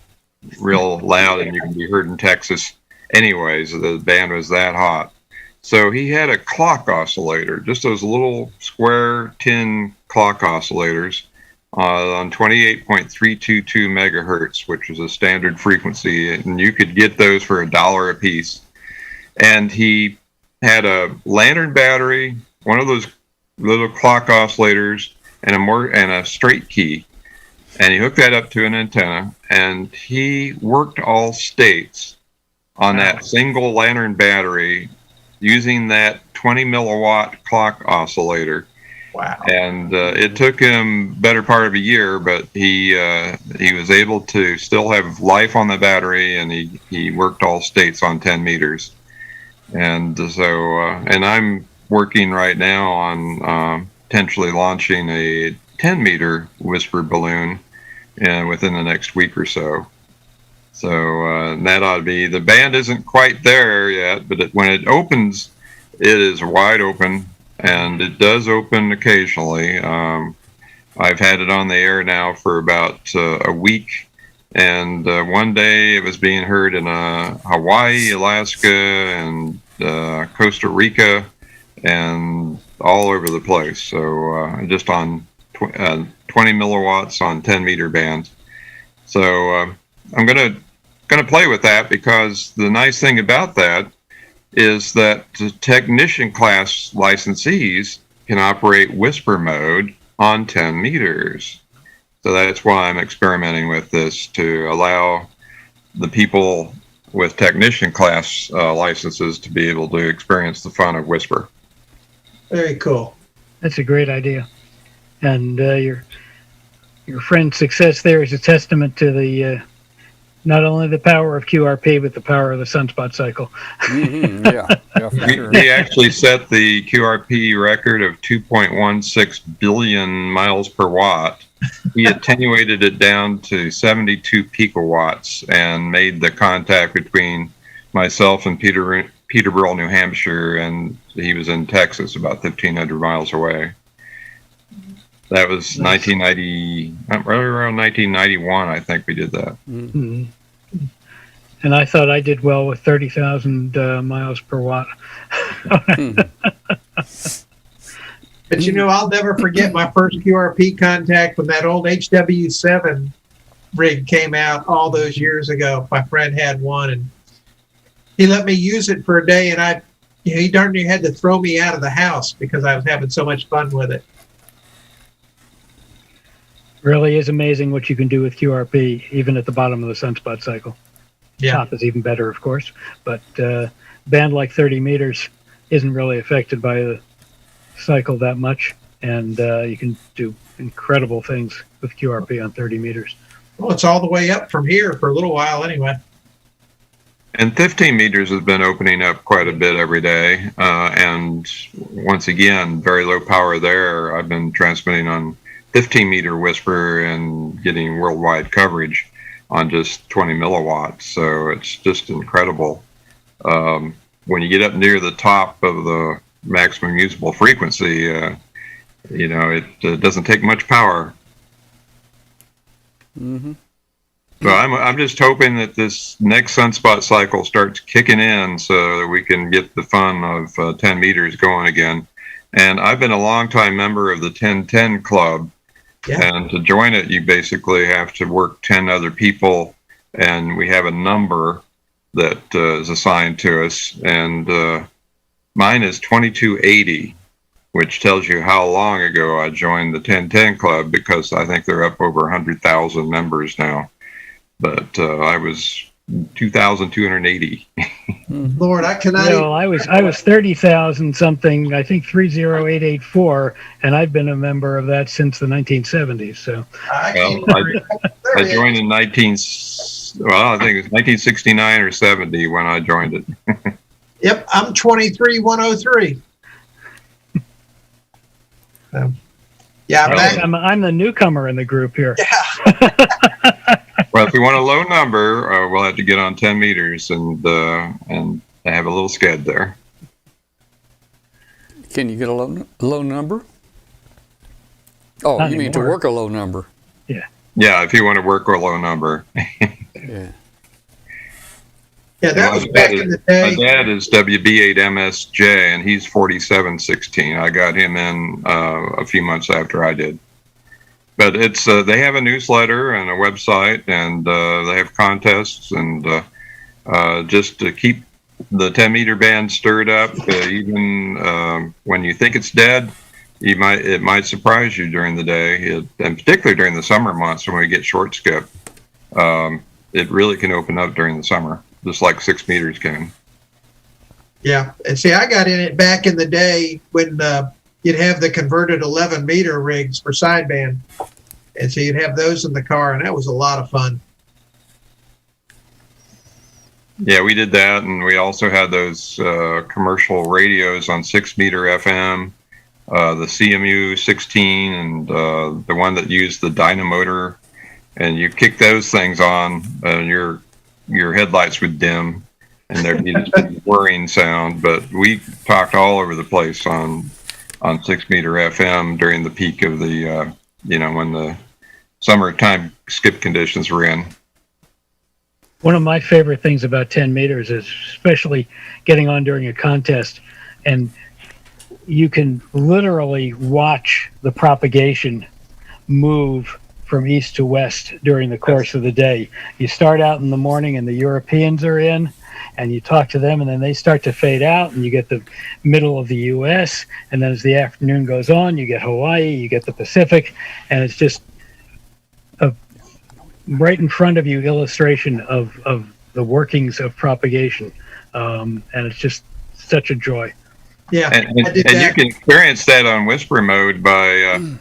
loud and you can be heard in Texas. Anyways, the band was that hot. So he had a clock oscillator, just those little square tin clock oscillators on 28.322 megahertz, which is a standard frequency, and you could get those for $1 a piece. And he had a lantern battery, one of those little clock oscillators, and a straight key. And he hooked that up to an antenna, and he worked all states on that single lantern battery using that 20 milliwatt clock oscillator. Wow. And it took him better part of a year, but he was able to still have life on the battery, and he worked all states on 10 meters. And so, and I'm working right now on potentially launching a 10 meter whisper balloon within the next week or so. So that ought to be, the band isn't quite there yet, but when it opens, it is wide open, and it does open occasionally. I've had it on the air now for about a week, and one day it was being heard in Hawaii, Alaska, and Costa Rica, and all over the place. So just on 20 milliwatts on 10 meter bands. So I'm gonna play with that, because the nice thing about that is that the technician class licensees can operate whisper mode on 10 meters. So that's why I'm experimenting with this, to allow the people with technician class licenses to be able to experience the fun of whisper. Very cool. That's a great idea. And your friend's success there is a testament to the not only the power of QRP, but the power of the sunspot cycle. Mm-hmm. Yeah, for sure. He actually set the QRP record of 2.16 billion miles per watt. He attenuated it down to 72 picowatts and made the contact between myself and Peterborough, New Hampshire, and he was in Texas, about 1,500 miles away. That was nice. 1990, right around 1991, I think we did that. Mm-hmm. And I thought I did well with 30,000 miles per watt. But you know, I'll never forget my first QRP contact when that old HW7 rig came out all those years ago. My friend had one, and he let me use it for a day, and he darn near had to throw me out of the house because I was having so much fun with it. Really is amazing what you can do with QRP, even at the bottom of the sunspot cycle. Yeah. Top is even better, of course, but band like 30 meters isn't really affected by the cycle that much, and you can do incredible things with QRP on 30 meters. Well, it's all the way up from here for a little while anyway. And 15 meters has been opening up quite a bit every day, and once again, very low power there. I've been transmitting on 15 meter whisper and getting worldwide coverage on just 20 milliwatts. So it's just incredible. When you get up near the top of the maximum usable frequency, you know, it doesn't take much power. Mm-hmm. So I'm just hoping that this next sunspot cycle starts kicking in so that we can get the fun of 10 meters going again. And I've been a longtime member of the 1010 Club. Yeah. And to join it, you basically have to work 10 other people, and we have a number that is assigned to us. And Mine is 2280, which tells you how long ago I joined the 1010 Club, because I think they're up over 100,000 members now. But I was 2,280. Lord, I cannot. No, I was 30,000 something. I think 30884, and I've been a member of that since the 1970s. So I joined in I think it's 1969 or 70 when I joined it. Yep, I'm 23103. Yeah, I'm the newcomer in the group here. Yeah. Well, if you want a low number, we'll have to get on 10 meters and have a little sked there. Can you get a low number? Oh, Not you mean to anymore. work a low number? Yeah. Yeah, if you want to work a low number. Yeah. Yeah, that was back in the day. My dad is WB8MSJ, and he's 4716. I got him in a few months after I did. But it's they have a newsletter and a website, and they have contests, and just to keep the 10-meter band stirred up, even when you think it's dead, it might surprise you during the day, and particularly during the summer months when we get short skip. It really can open up during the summer, just like 6 meters can. Yeah, and see, I got in it back in the day when you'd have the converted 11-meter rigs for sideband, and so you'd have those in the car, and that was a lot of fun. Yeah, we did that, and we also had those commercial radios on 6-meter FM, the CMU 16, and the one that used the dynamotor, and you kick those things on, and your headlights would dim, and there'd be this big whirring sound. But we talked all over the place on 6-meter FM during the peak of the when the summertime skip conditions were in. One of my favorite things about 10 meters is especially getting on during a contest, and you can literally watch the propagation move from east to west during the course of the day. You start out in the morning and the Europeans are in, and you talk to them, and then they start to fade out, and you get the middle of the U.S., and then as the afternoon goes on, you get Hawaii, you get the Pacific, and it's just a right in front of you illustration of the workings of propagation, and it's just such a joy. Yeah, and you can experience that on whisper mode by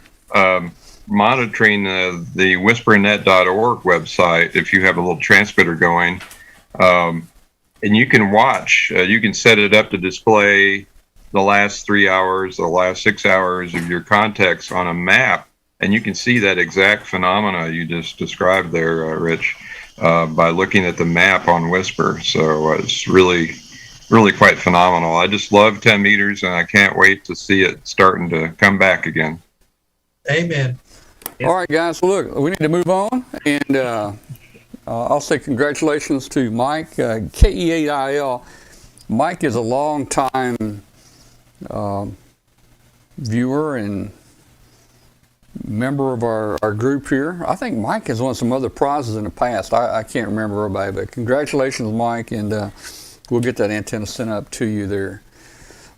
monitoring the whispernet.org website if you have a little transmitter going, and you can watch. You can set it up to display the last 3 hours, the last 6 hours of your contacts on a map, and you can see that exact phenomena you just described there, Rich, by looking at the map on Whisper. So it's really quite phenomenal. I just love 10 meters, and I can't wait to see it starting to come back again. Amen. All right, guys. Look, we need to move on, and I'll say congratulations to Mike, KE8IL. Mike is a long-time viewer and member of our group here. I think Mike has won some other prizes in the past. I can't remember everybody, but congratulations, Mike, and we'll get that antenna sent up to you there.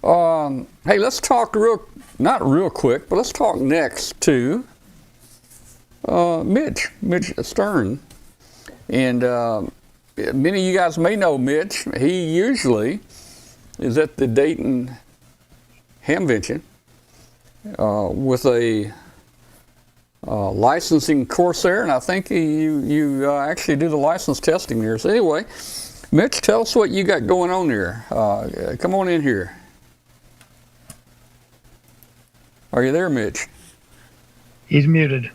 Hey, let's talk not real quick, but let's talk next to Mitch Stern. And many of you guys may know Mitch. He usually is at the Dayton Hamvention with a licensing course there, and I think you actually do the license testing there. So anyway, Mitch, tell us what you got going on there. Come on in here. Are you there, Mitch? He's muted.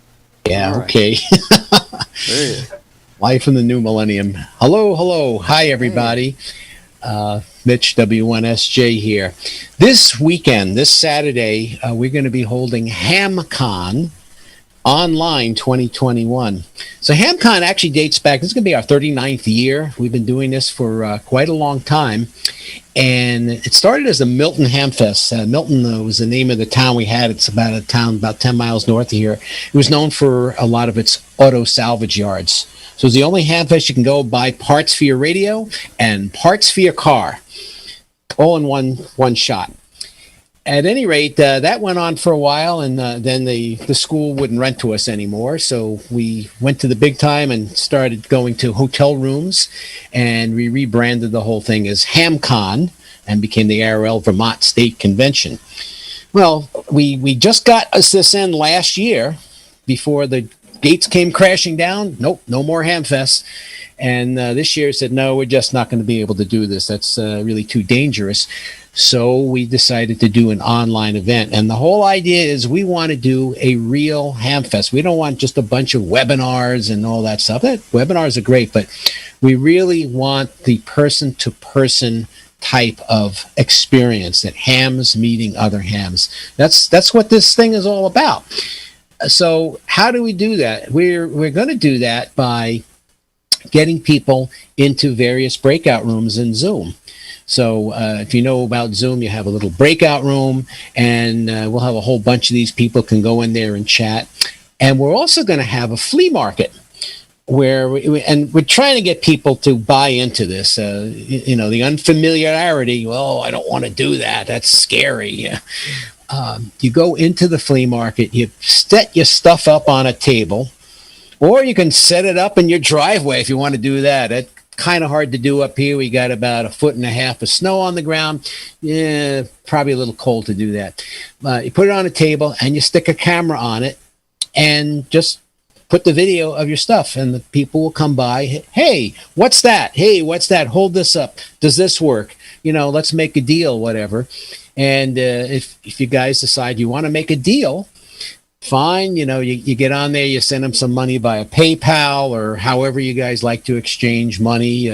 Yeah, right. Okay. There he is. Life in the new millennium. Hello. Hi, everybody. Mitch W1SJ here. This weekend, this Saturday, we're going to be holding Hamcon Online 2021. So Hamcon actually dates back, this is going to be our 39th year. We've been doing this for quite a long time. And it started as the Milton Hamfest. Milton was the name of the town we had. It's about a town about 10 miles north of here. It was known for a lot of its auto salvage yards. So it's the only Hamfest you can go buy parts for your radio and parts for your car. all in one shot. At any rate, that went on for a while, and then the school wouldn't rent to us anymore. So we went to the big time and started going to hotel rooms, and we rebranded the whole thing as Hamcon and became the ARL Vermont State Convention. Well, we just got us this in last year before the gates came crashing down. Nope, no more Hamfest. And this year said, no, we're just not going to be able to do this. That's really too dangerous. So we decided to do an online event. And the whole idea is we want to do a real Hamfest. We don't want just a bunch of webinars and all that stuff. Webinars are great, but we really want the person-to-person type of experience, that hams meeting other hams. That's what this thing is all about. So how do we do that? We're going to do that by getting people into various breakout rooms in Zoom. So if you know about Zoom, you have a little breakout room, and we'll have a whole bunch of these people can go in there and chat. And we're also going to have a flea market where we're trying to get people to buy into this. The unfamiliarity. Well, I don't want to do that. That's scary. You go into the flea market, you set your stuff up on a table, or you can set it up in your driveway if you want to do that. It's kind of hard to do up here. We got about 1.5 feet of snow on the ground. Yeah, probably a little cold to do that. You put it on a table and you stick a camera on it and just put the video of your stuff, and the people will come by. Hey, what's that? Hey, what's that? Hold this up. Does this work? Let's make a deal, whatever. And if you guys decide you want to make a deal, fine. You get on there, you send them some money via PayPal or however you guys like to exchange money,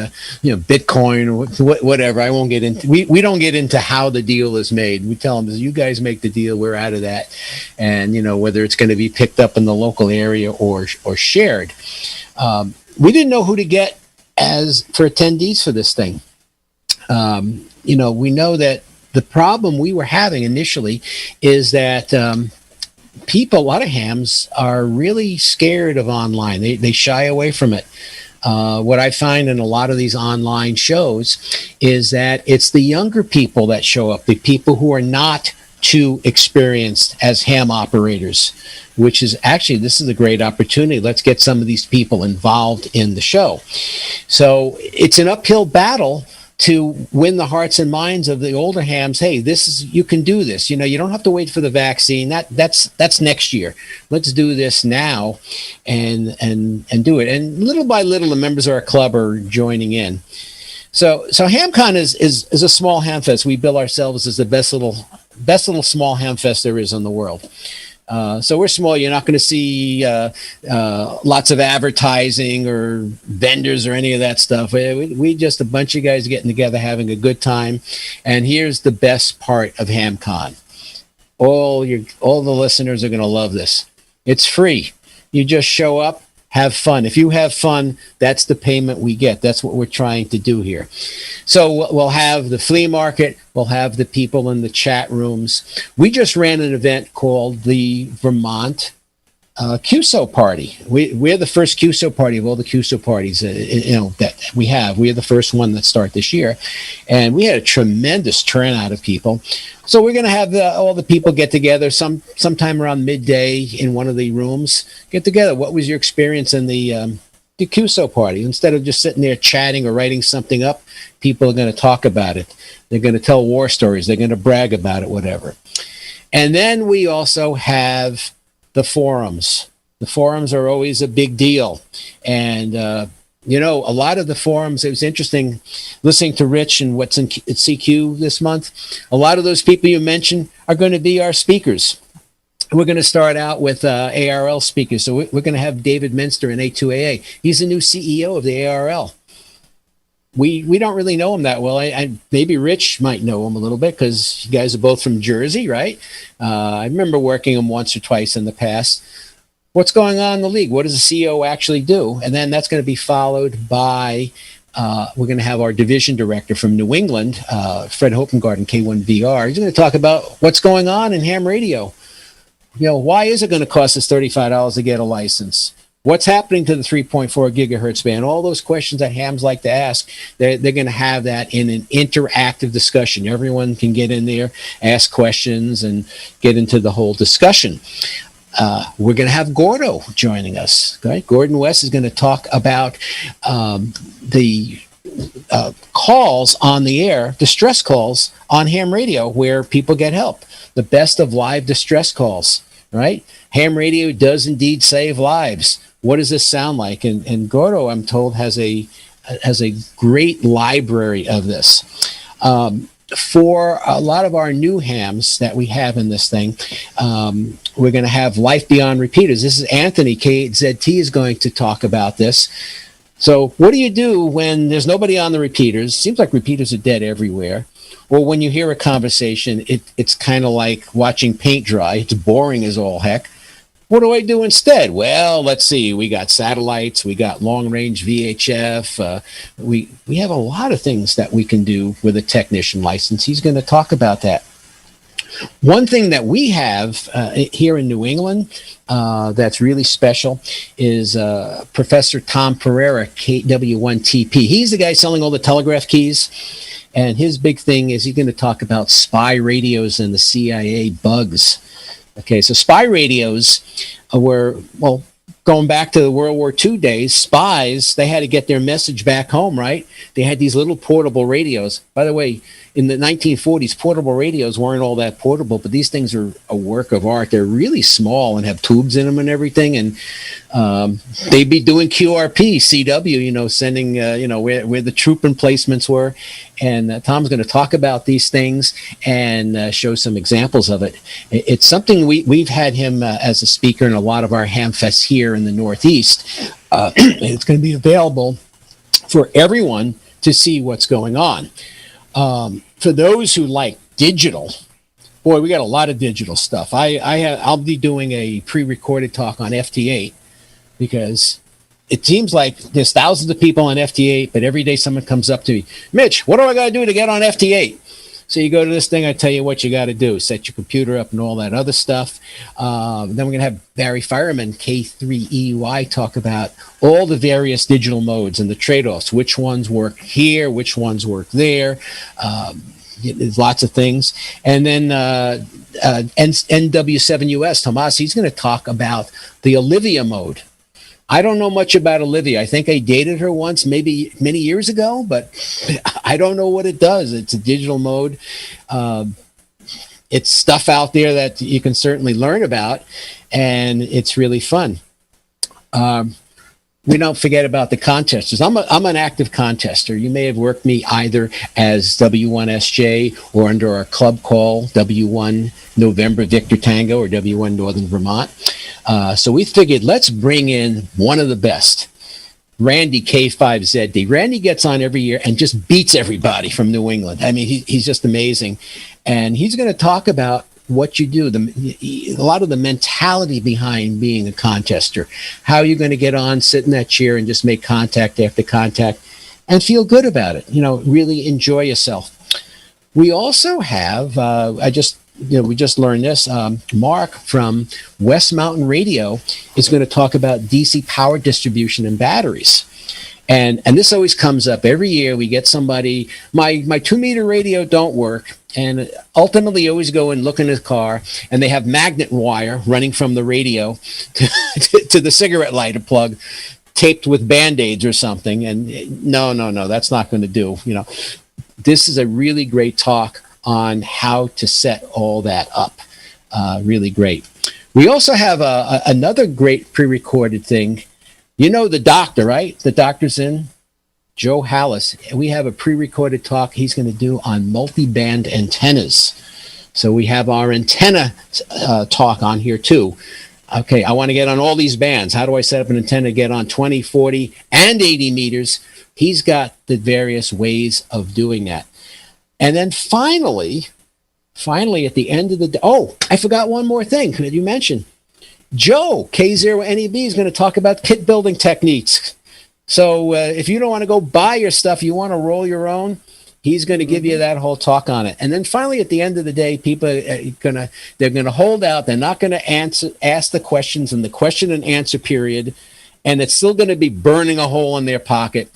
Bitcoin or whatever. I won't get into, we don't get into how the deal is made. We tell them, you guys make the deal, we're out of that. And, whether it's going to be picked up in the local area or shared. We didn't know who to get for attendees for this thing. We know that the problem we were having initially is that a lot of hams are really scared of online. They shy away from it. What I find in a lot of these online shows is that it's the younger people that show up, the people who are not too experienced as ham operators, which is actually, this is a great opportunity. Let's get some of these people involved in the show. So it's an uphill battle to win the hearts and minds of the older hams. Hey, you can do this. You don't have to wait for the vaccine. That's next year. Let's do this now and do it. And little by little, the members of our club are joining in. So Hamcon is a small hamfest. We bill ourselves as the best little small hamfest there is in the world. So we're small. You're not going to see lots of advertising or vendors or any of that stuff. We just a bunch of guys getting together, having a good time. And here's the best part of Hamcon. All the listeners are going to love this. It's free. You just show up, have fun. If you have fun, that's the payment we get. That's what we're trying to do here. So we'll have the flea market. We'll have the people in the chat rooms. We just ran an event called the Vermont QSO Party. We're the first QSO party of all the QSO parties that we have. We're the first one that start this year. And we had a tremendous turnout of people. So we're going to have all the people get together sometime around midday in one of the rooms. Get together. What was your experience in the QSO party? Instead of just sitting there chatting or writing something up, people are going to talk about it. They're going to tell war stories. They're going to brag about it, whatever. And then we also have the forums. The forums are always a big deal. And, a lot of the forums, it was interesting listening to Rich and what's at CQ this month. A lot of those people you mentioned are going to be our speakers. We're going to start out with ARL speakers. So we're going to have David Minster in A2AA. He's the new CEO of the ARL. We don't really know him that well. Maybe Rich might know him a little bit because you guys are both from Jersey, right? I remember working him once or twice in the past. What's going on in the league? What does a CEO actually do? And then that's going to be followed by, we're going to have our division director from New England, Fred Hopengarden, K1VR. He's going to talk about what's going on in ham radio. Why is it going to cost us $35 to get a license? What's happening to the 3.4 gigahertz band? All those questions that hams like to ask, they're going to have that in an interactive discussion. Everyone can get in there, ask questions, and get into the whole discussion. We're going to have Gordo joining us. Okay? Gordon West is going to talk about the calls on the air, distress calls on ham radio where people get help. The best of live distress calls, right? Ham radio does indeed save lives. What does this sound like? And Gordo, I'm told, has a great library of this. For a lot of our new hams that we have in this thing, we're going to have Life Beyond Repeaters. This is Anthony, KZT, is going to talk about this. So what do you do when there's nobody on the repeaters? Seems like repeaters are dead everywhere. Or when you hear a conversation, it's kind of like watching paint dry. It's boring as all heck. What do I do instead? Well, let's see. We got satellites. We got long-range VHF. We have a lot of things that we can do with a technician license. He's going to talk about that. One thing that we have here in New England that's really special is Professor Tom Pereira, KW1TP. He's the guy selling all the telegraph keys. And his big thing is he's going to talk about spy radios and the CIA bugs. Okay, so spy radios were, well, going back to the World War II days, spies, they had to get their message back home, right? They had these little portable radios. By the way, in the 1940s, portable radios weren't all that portable, but these things are a work of art. They're really small and have tubes in them and everything. And they'd be doing QRP, CW, sending, where the troop emplacements were. And Tom's going to talk about these things and show some examples of it. It's something we've had him as a speaker in a lot of our hamfests here in the Northeast. It's going to be available for everyone to see what's going on. For those who like digital, boy, we got a lot of digital stuff. I'll be doing a pre-recorded talk on FT8 because it seems like there's thousands of people on FT8, but every day someone comes up to me, Mitch, what do I got to do to get on FT8? So you go to this thing, I tell you what you got to do. Set your computer up and all that other stuff. Then we're going to have Barry Fireman, K3EY, talk about all the various digital modes and the trade-offs. Which ones work here? Which ones work there? There's lots of things. And then NW7US, Tomas, he's going to talk about the Olivia mode. I don't know much about Olivia. I think I dated her once, maybe many years ago, but I don't know what it does. It's a digital mode. It's stuff out there that you can certainly learn about, and it's really fun. We don't forget about the contesters. I'm an active contester. You may have worked me either as W1SJ or under our club call, W1 November Victor Tango or W1 Northern Vermont. So we figured let's bring in one of the best, Randy K5ZD. Randy gets on every year and just beats everybody from New England. I mean, he's just amazing. And he's going to talk about what you do, a lot of the mentality behind being a contester, how you're going to get on, sit in that chair and just make contact after contact and feel good about it. Really enjoy yourself. We also have, we just learned this, Mark from West Mountain Radio is going to talk about DC power distribution and batteries. And this always comes up every year. We get somebody, my 2-meter radio don't work. And ultimately, you always go and look in his car, and they have magnet wire running from the radio to the cigarette lighter plug, taped with Band-Aids or something. And no, that's not going to do. This is a really great talk on how to set all that up. Really great. We also have another great pre-recorded thing. The doctor, right? The doctor's in. Joe Hallis. We have a pre-recorded talk he's going to do on multi-band antennas. So we have our antenna talk on here too. Okay, I want to get on all these bands. How do I set up an antenna to get on 20, 40, and 80 meters? He's got the various ways of doing that. And then finally, at the end of the day, I forgot one more thing that you mentioned. Joe, K0NEB, is going to talk about kit building techniques. So if you don't want to go buy your stuff, you want to roll your own, he's going to give you that whole talk on it. And then finally, at the end of the day, people are they're going to hold out. They're not going to ask the questions in the question and answer period. and it's still going to be burning a hole in their pocket.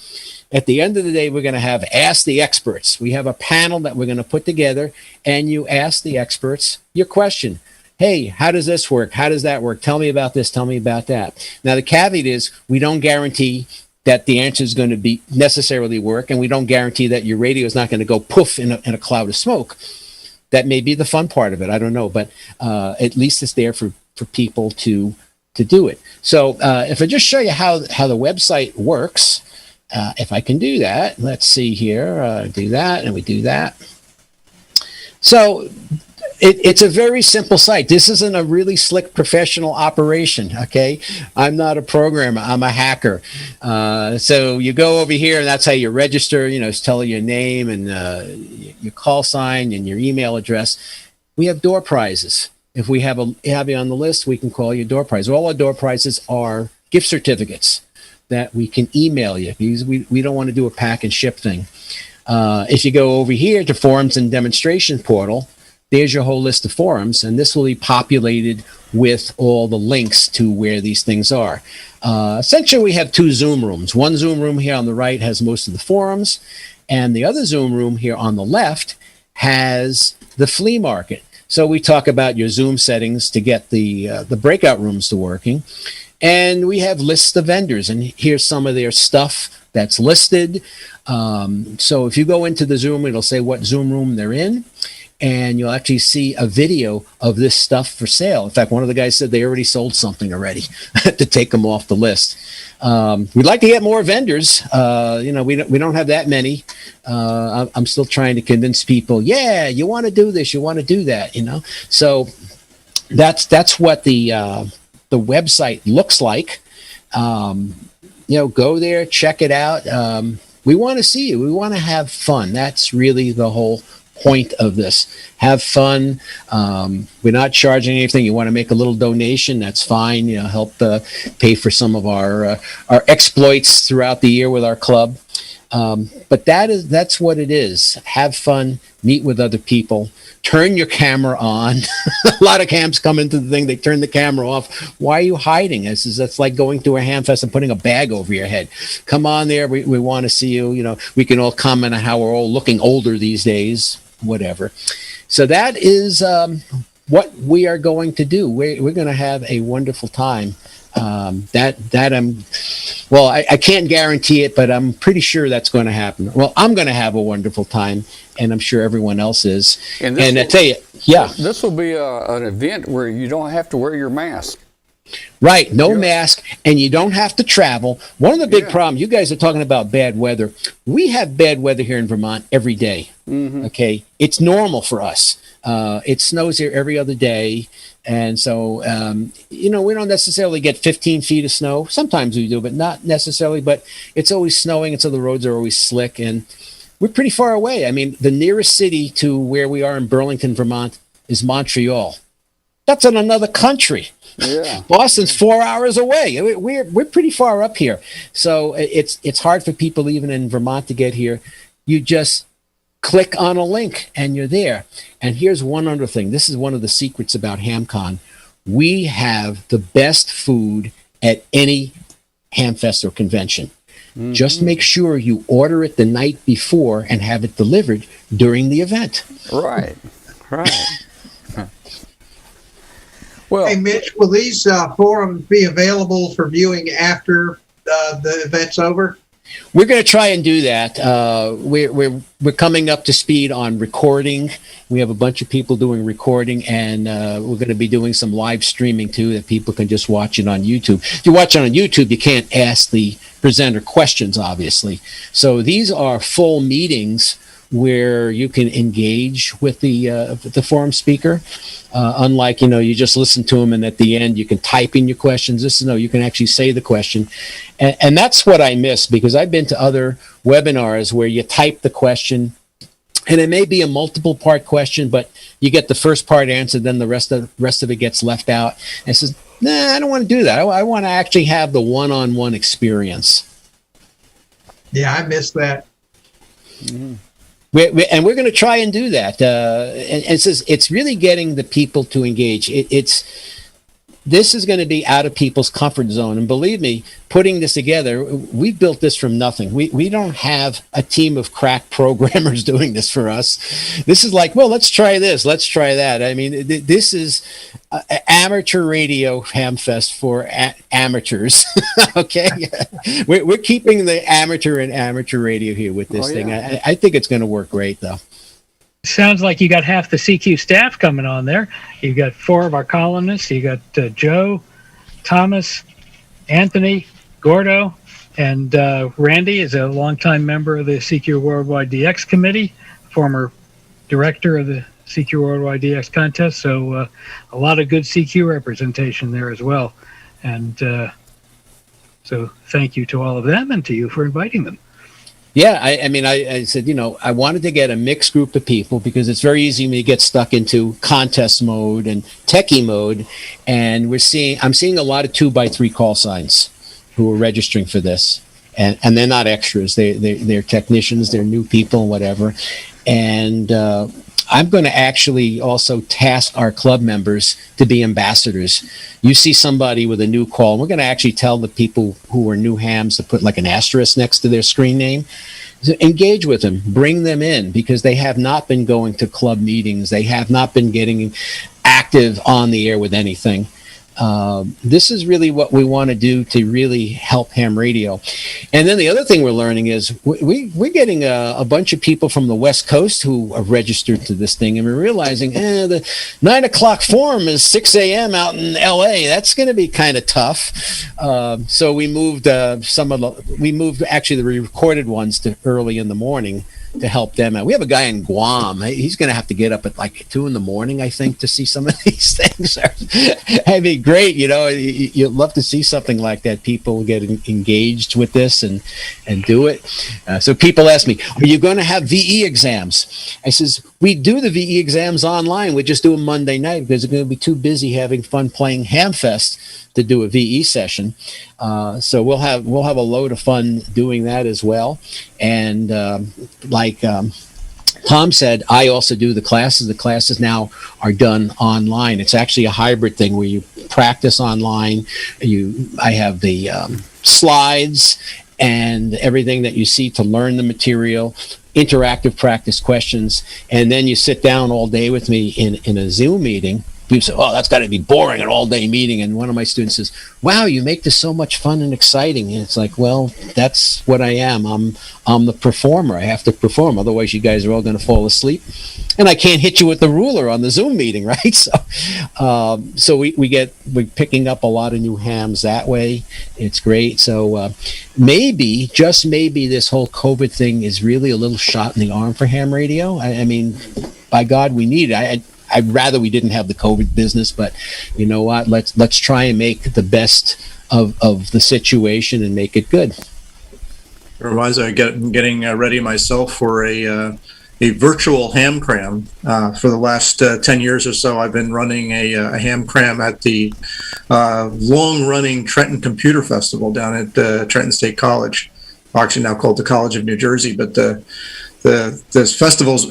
At the end of the day, we're going to have Ask the Experts. We have a panel that we're going to put together, and you ask the experts your question. Hey, how does this work? How does that work? Tell me about this. Tell me about that. Now, the caveat is we don't guarantee that the answer is going to be necessarily work, and we don't guarantee that your radio is not going to go poof in a cloud of smoke. That may be the fun part of it. I don't know, but at least it's there for people to do it. So if I just show you how the website works, if I can do that, let's see here. Do that, and we do that. So it's a very simple site. This isn't a really slick professional operation, okay? I'm not a programmer. I'm a hacker. So you go over here, and that's how you register. It's telling your name and your call sign and your email address. We have door prizes. If we have you on the list, we can call you door prize. All our door prizes are gift certificates that we can email you, because we don't want to do a pack and ship thing. If you go over here to Forums and Demonstration Portal, there's your whole list of forums, and this will be populated with all the links to where these things are. Essentially, we have two Zoom rooms. One Zoom room here on the right has most of the forums, and the other Zoom room here on the left has the flea market. So we talk about your Zoom settings to get the breakout rooms to working. And we have lists of vendors, and here's some of their stuff that's listed. So if you go into the Zoom, it'll say what Zoom room they're in, and you'll actually see a video of this stuff for sale. In fact, one of the guys said they already sold something already to take them off the list. We'd like to get more vendors. We don't have that many. I'm still trying to convince people, yeah, you want to do this, you want to do that, So that's what the website looks like. Go there, check it out. We want to see you. We want to have fun. That's really the whole point of this. Have fun. We're not charging anything. You want to make a little donation, that's fine. Help pay for some of our exploits throughout the year with our club. But that's what it is. Have fun, meet with other people, turn your camera on. A lot of camps come into the thing, they turn the camera off. Why are you hiding? That's like going to a hamfest and putting a bag over your head. Come on there, we want to see you. We can all comment on how we're all looking older these days, whatever. So that is what we are going to do. We're going to have a wonderful time. I can't guarantee it, but I'm pretty sure that's going to happen. Well, I'm going to have a wonderful time, and I'm sure everyone else is. And I tell you, this will be an event where you don't have to wear your mask. Right, no mask, and you don't have to travel. One of the big problems, you guys are talking about bad weather. We have bad weather here in Vermont every day. Mm-hmm. Okay, it's normal for us. It snows here every other day. And so, we don't necessarily get 15 feet of snow. Sometimes we do, but not necessarily. But it's always snowing, and so the roads are always slick. And we're pretty far away. I mean, the nearest city to where we are in Burlington, Vermont, is Montreal. That's in another country. Yeah. Boston's 4 hours away. We're pretty far up here. So it's hard for people even in Vermont to get here. You just click on a link and you're there. And here's one other thing. This is one of the secrets about Hamcon. We have the best food at any hamfest or convention. Mm-hmm. Just make sure you order it the night before and have it delivered during the event. Right. Well, hey, Mitch, will these forums be available for viewing after the event's over? We're going to try and do that. We're coming up to speed on recording. We have a bunch of people doing recording, and we're going to be doing some live streaming too, that people can just watch it on YouTube. If you watch it on YouTube, you can't ask the presenter questions, obviously. So these are full meetings where you can engage with the forum speaker. Unlike, you just listen to them and at the end you can type in your questions. You can actually say the question. And that's what I miss, because I've been to other webinars where you type the question and it may be a multiple part question, but you get the first part answered, then the rest of it gets left out. And it says, nah, I don't want to do that. I want to actually have the one-on-one experience. Yeah, I miss that. Mm-hmm. We're going to try and do that. And it's really getting the people to engage. this is going to be out of people's comfort zone. And believe me, putting this together, we built this from nothing. We don't have a team of crack programmers doing this for us. This is like, well, let's try this, let's try that. I mean, this is amateur radio hamfest for amateurs. Okay, we're keeping the amateur and amateur radio here with this thing. I think it's going to work great, though. Sounds like you got half the CQ staff coming on there. You got 4 of our columnists. You got Joe, Thomas, Anthony, Gordo, and Randy is a longtime member of the CQ Worldwide DX Committee, former director of the CQ Worldwide DX contest. So a lot of good CQ representation there as well. And so thank you to all of them and to you for inviting them. Yeah, I mean, I said, I wanted to get a mixed group of people because it's very easy to get stuck into contest mode and techie mode. And I'm seeing a lot of 2x3 call signs who are registering for this. And they're not extras. They're technicians, they're new people and whatever. And I'm going to actually also task our club members to be ambassadors. You see somebody with a new call, and we're going to actually tell the people who are new hams to put like an asterisk next to their screen name. So engage with them, bring them in, because they have not been going to club meetings. They have not been getting active on the air with anything. This is really what we want to do to really help ham radio. And then the other thing we're learning is we're getting a bunch of people from the West Coast who are registered to this thing, and we're realizing the 9 o'clock forum is 6 a.m. out in LA. That's going to be kind of tough. So we moved actually the recorded ones to early in the morning to help them out. We have a guy in Guam. He's going to have to get up at like 2 a.m, I think, to see some of these things. It'd be great, you'd love to see something like that. People get engaged with this and do it. So people ask me, are you going to have VE exams? I says, we do the VE exams online. We just do them Monday night because we're going to be too busy having fun playing Hamfest to do a VE session. So we'll have a load of fun doing that as well. And like Tom said, I also do the classes. The classes now are done online. It's actually a hybrid thing where you practice online. I have the slides and everything that you see to learn the material, interactive practice questions, and then you sit down all day with me in a Zoom meeting. People say, oh, that's got to be boring, an all-day meeting. And one of my students says, wow, you make this so much fun and exciting. And it's like, well, that's what I am. I'm the performer. I have to perform. Otherwise, you guys are all going to fall asleep. And I can't hit you with the ruler on the Zoom meeting, right? So we're picking up a lot of new hams that way. It's great. So maybe, just maybe, this whole COVID thing is really a little shot in the arm for ham radio. I mean, by God, we need it. I'd rather we didn't have the COVID business, but you know what? Let's try and make the best of the situation and make it good. It reminds me of getting ready myself for a virtual ham cram. For the last 10 years or so, I've been running a ham cram at the long-running Trenton Computer Festival down at Trenton State College, actually now called the College of New Jersey, but this festival's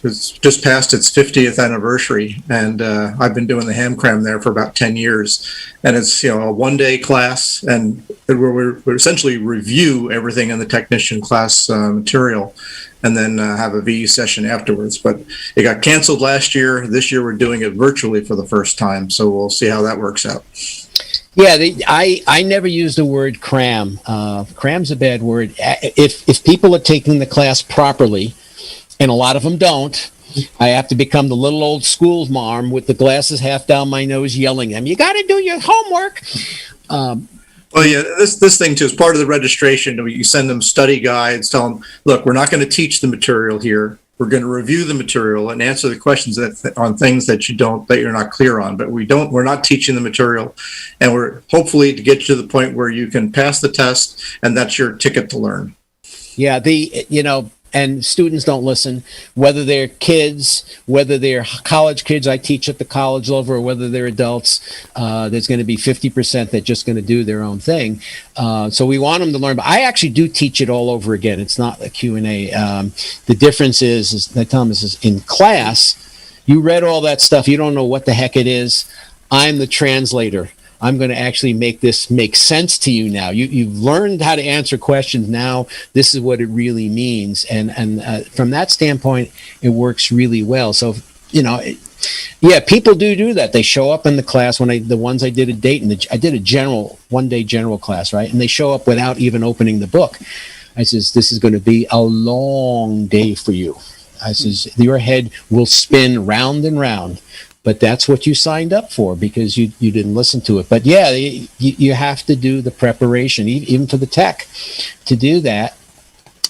it's just passed its 50th anniversary, and I've been doing the ham cram there for about 10 years. And it's a one-day class, and we essentially review everything in the technician class material, and then have a VE session afterwards. But it got canceled last year. This year we're doing it virtually for the first time, so we'll see how that works out. Yeah, I never use the word cram. Cram's a bad word. If people are taking the class properly, and a lot of them don't, I have to become the little old school mom with the glasses half down my nose yelling at them, you got to do your homework. Well, yeah, this thing too is part of the registration. You send them study guides, tell them, look, we're not going to teach the material here. We're going to review the material and answer the questions on things that you're not clear on. But we're not teaching the material, and we're hopefully to get you to the point where you can pass the test, and that's your ticket to learn. Yeah, and students don't listen, whether they're kids, whether they're college kids I teach at the college level, or whether they're adults. There's going to be 50% that just going to do their own thing. So we want them to learn. But I actually do teach it all over again. It's not a Q&A. The difference is I tell them, is in class, you read all that stuff. You don't know what the heck it is. I'm the translator. I'm going to actually make this make sense to you now. You've learned how to answer questions. Now this is what it really means. And from that standpoint, it works really well. So, yeah, people do that. They show up in the class the ones I did at Dayton. I did a one-day general class, right? And they show up without even opening the book. I says, this is going to be a long day for you. I says, your head will spin round and round, but that's what you signed up for because you didn't listen to it. But yeah, you have to do the preparation, even for the tech, to do that.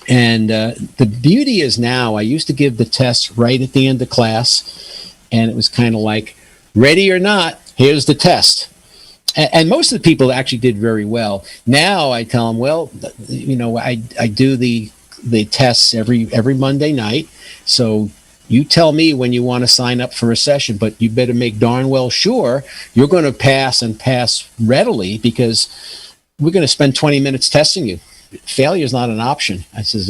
And the beauty is now, I used to give the test right at the end of class, and it was kind of like, ready or not, here's the test. And most of the people actually did very well. Now I tell them, well, I do the tests every Monday night. So you tell me when you want to sign up for a session, but you better make darn well sure you're going to pass and pass readily because we're going to spend 20 minutes testing you. Failure is not an option. I says,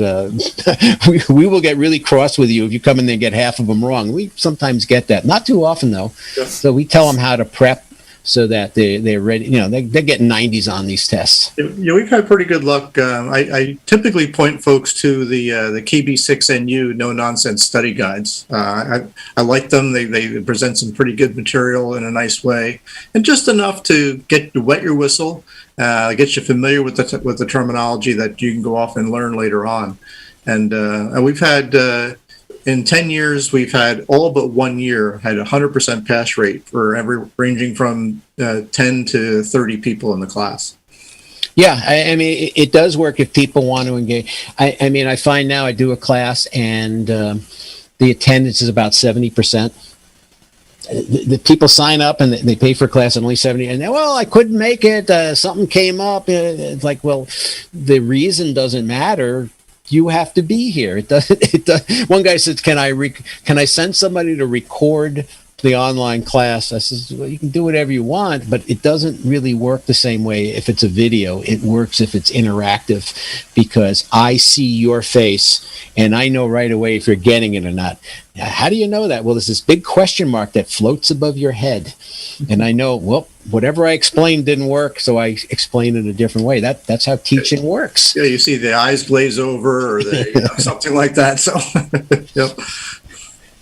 we will get really cross with you if you come in there and get half of them wrong. We sometimes get that. Not too often, though. Yes. So we tell them how to prep so that they're ready. They're getting 90s on these tests. Yeah, we've had pretty good luck. I typically point folks to the KB6NU No Nonsense Study Guides. I like them. They present some pretty good material in a nice way, and just enough to wet your whistle, get you familiar with the terminology that you can go off and learn later on. And we've had. In 10 years, we've had all but 1 year had 100% pass rate for ranging from 10 to 30 people in the class. Yeah, I mean, it does work if people want to engage. I mean, I find now I do a class and the attendance is about 70%. The people sign up and they pay for class and only 70, and I couldn't make it. Something came up. It's like, well, the reason doesn't matter. You have to be here. It does. One guy says, "Can I send somebody to record the online class?" I says, "Well, you can do whatever you want, but it doesn't really work the same way if it's a video. It works if it's interactive, because I see your face and I know right away if you're getting it or not." How do you know that? Well, there's this big question mark that floats above your head, and I know, well, whatever I explained didn't work, so I explain it a different way. That's how teaching works. Yeah, you see the eyes glaze over, or something like that. So, yep.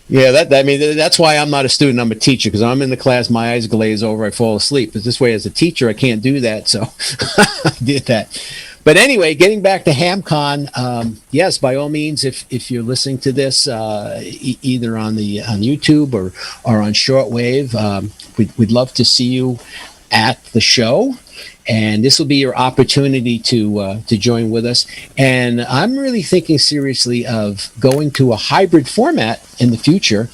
Yeah, that's why I'm not a student. I'm a teacher, because I'm in the class, my eyes glaze over, I fall asleep. But this way, as a teacher, I can't do that, so I did that. But anyway, getting back to Hamcon, yes, by all means, if you're listening to this either on YouTube or on shortwave, we'd love to see you at the show. And this will be your opportunity to join with us. And I'm really thinking seriously of going to a hybrid format in the future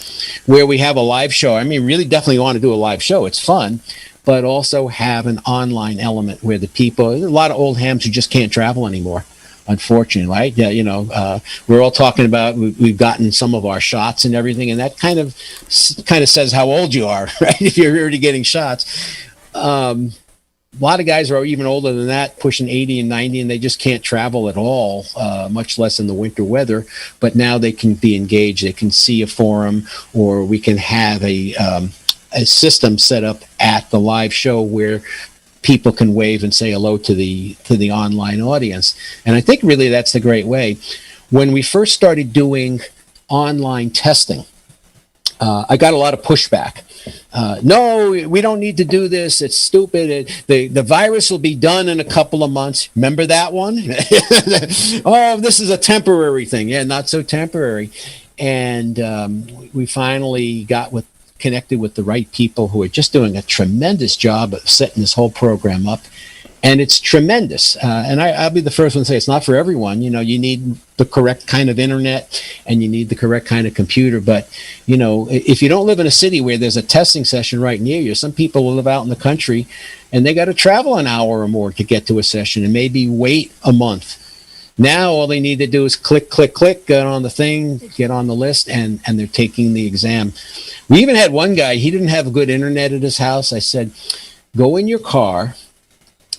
where we have a live show. I mean, really definitely want to do a live show. It's fun, but also have an online element where there's a lot of old hams who just can't travel anymore, unfortunately, right? Yeah, we're all talking about, we've gotten some of our shots and everything, and that kind of says how old you are, right? If you're already getting shots. A lot of guys are even older than that, pushing 80 and 90, and they just can't travel at all, much less in the winter weather. But now they can be engaged. They can see a forum, or we can have a system set up at the live show where people can wave and say hello to the online audience. And I think really that's the great way. When we first started doing online testing, I got a lot of pushback. No, we don't need to do this. It's stupid. The virus will be done in a couple of months. Remember that one? Oh, this is a temporary thing. Yeah, not so temporary. And we finally connected with the right people who are just doing a tremendous job of setting this whole program up. And it's tremendous. And I'll be the first one to say it's not for everyone. You need the correct kind of internet and you need the correct kind of computer. But, if you don't live in a city where there's a testing session right near you, some people will live out in the country and they got to travel an hour or more to get to a session and maybe wait a month. Now all they need to do is click, get on the thing, get on the list, and they're taking the exam. We even had one guy, he didn't have good internet at his house. I said, go in your car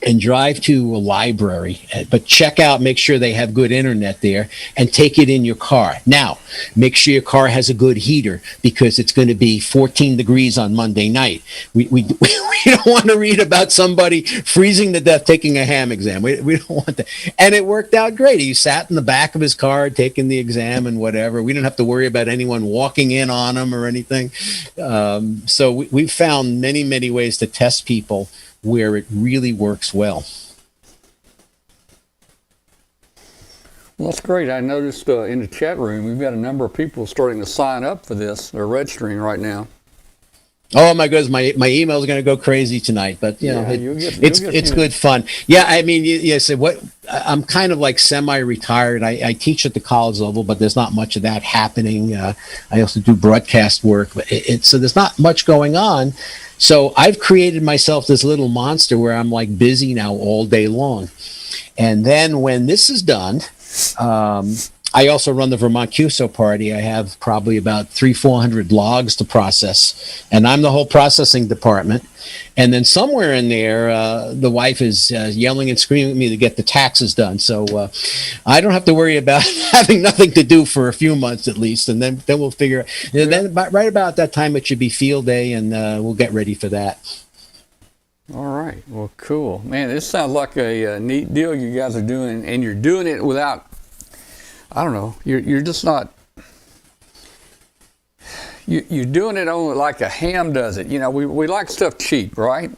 and drive to a library, but check out, make sure they have good internet there, and take it in your car. Now, make sure your car has a good heater, because it's going to be 14 degrees on Monday night. We don't want to read about somebody freezing to death taking a ham exam. We don't want that. And it worked out great. He sat in the back of his car taking the exam and whatever. We didn't have to worry about anyone walking in on him or anything. So we've found many, many ways to test people where it really works well. Well, that's great. I noticed in the chat room we've got a number of people starting to sign up for this. They're registering right now. Oh my goodness, my email is going to go crazy tonight, but you know, it's good fun. Yeah, I mean, yes, I'm kind of like semi-retired. I teach at the college level, but there's not much of that happening. I also do broadcast work, but so there's not much going on. So I've created myself this little monster where I'm like busy now all day long. And then when this is done, I also run the Vermont QSO party. I have probably about 300-400 logs to process, and I'm the whole processing department. And then somewhere in there, the wife is yelling and screaming at me to get the taxes done. So I don't have to worry about having nothing to do for a few months at least, and then we'll figure. And then right about that time, it should be field day, and we'll get ready for that. All right. Well, cool, man. This sounds like a neat deal you guys are doing, and you're doing it without. I don't know. You're just not. You're doing it on like a ham does it. You know, we like stuff cheap, right?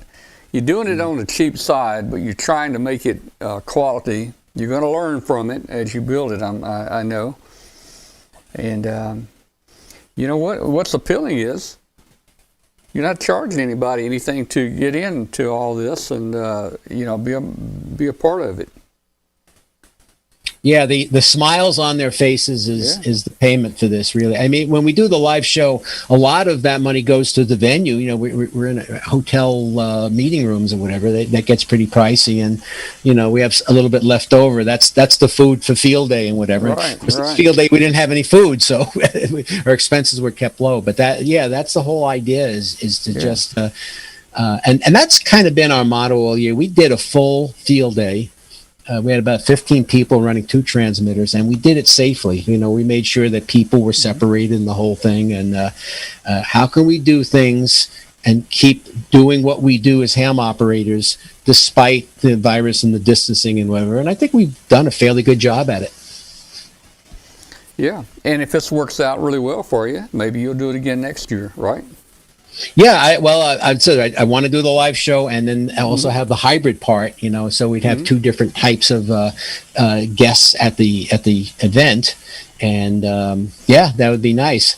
You're doing it on the cheap side, but you're trying to make it quality. You're going to learn from it as you build it. I know. And you know what's appealing is you're not charging anybody anything to get into all this, and you know, be a part of it. Yeah, the smiles on their faces is the payment for this, really. I mean, when we do the live show, a lot of that money goes to the venue. You know, we're in a hotel meeting rooms or whatever. That gets pretty pricey, and you know, we have a little bit left over. That's the food for field day and whatever. Right. Field day, we didn't have any food, so our expenses were kept low. But that's the whole idea is to just and that's kind of been our motto all year. We did a full field day. We had about 15 people running 2 transmitters, and we did it safely. You know, we made sure that people were separated in the whole thing. And how can we do things and keep doing what we do as ham operators despite the virus and the distancing and whatever? And I think we've done a fairly good job at it. Yeah, and if this works out really well for you, maybe you'll do it again next year, right? Yeah, I'd say I want to do the live show, and then I also have the hybrid part. You know, so we'd have 2 different types of guests at the event, and that would be nice.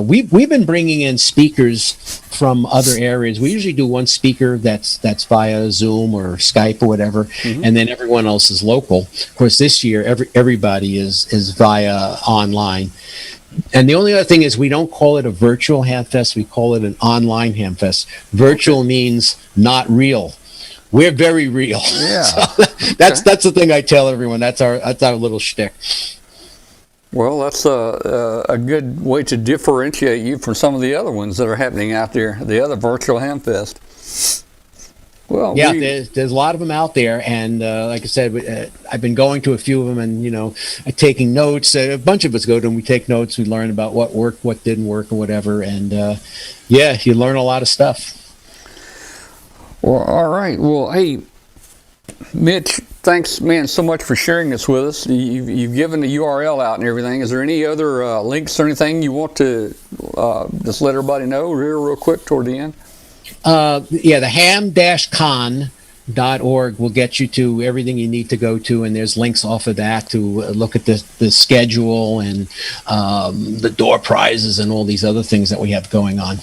We've been bringing in speakers from other areas. We usually do one speaker that's via Zoom or Skype or whatever, and then everyone else is local. Of course, this year everybody is via online. And the only other thing is we don't call it a virtual hamfest. We call it an online hamfest. Virtual means not real. We're very real. Yeah. So that's the thing I tell everyone. That's our little shtick. Well, that's a good way to differentiate you from some of the other ones that are happening out there, the other virtual hamfest. Well, yeah, there's a lot of them out there, and like I said, I've been going to a few of them, and you know, taking notes. A bunch of us go to them. We take notes. We learn about what worked, what didn't work, or whatever. And you learn a lot of stuff. Well, all right. Well, hey, Mitch, thanks, man, so much for sharing this with us. You've given the URL out and everything. Is there any other links or anything you want to just let everybody know real quick toward the end? The ham-con.org will get you to everything you need to go to, and there's links off of that to look at the schedule and the door prizes and all these other things that we have going on.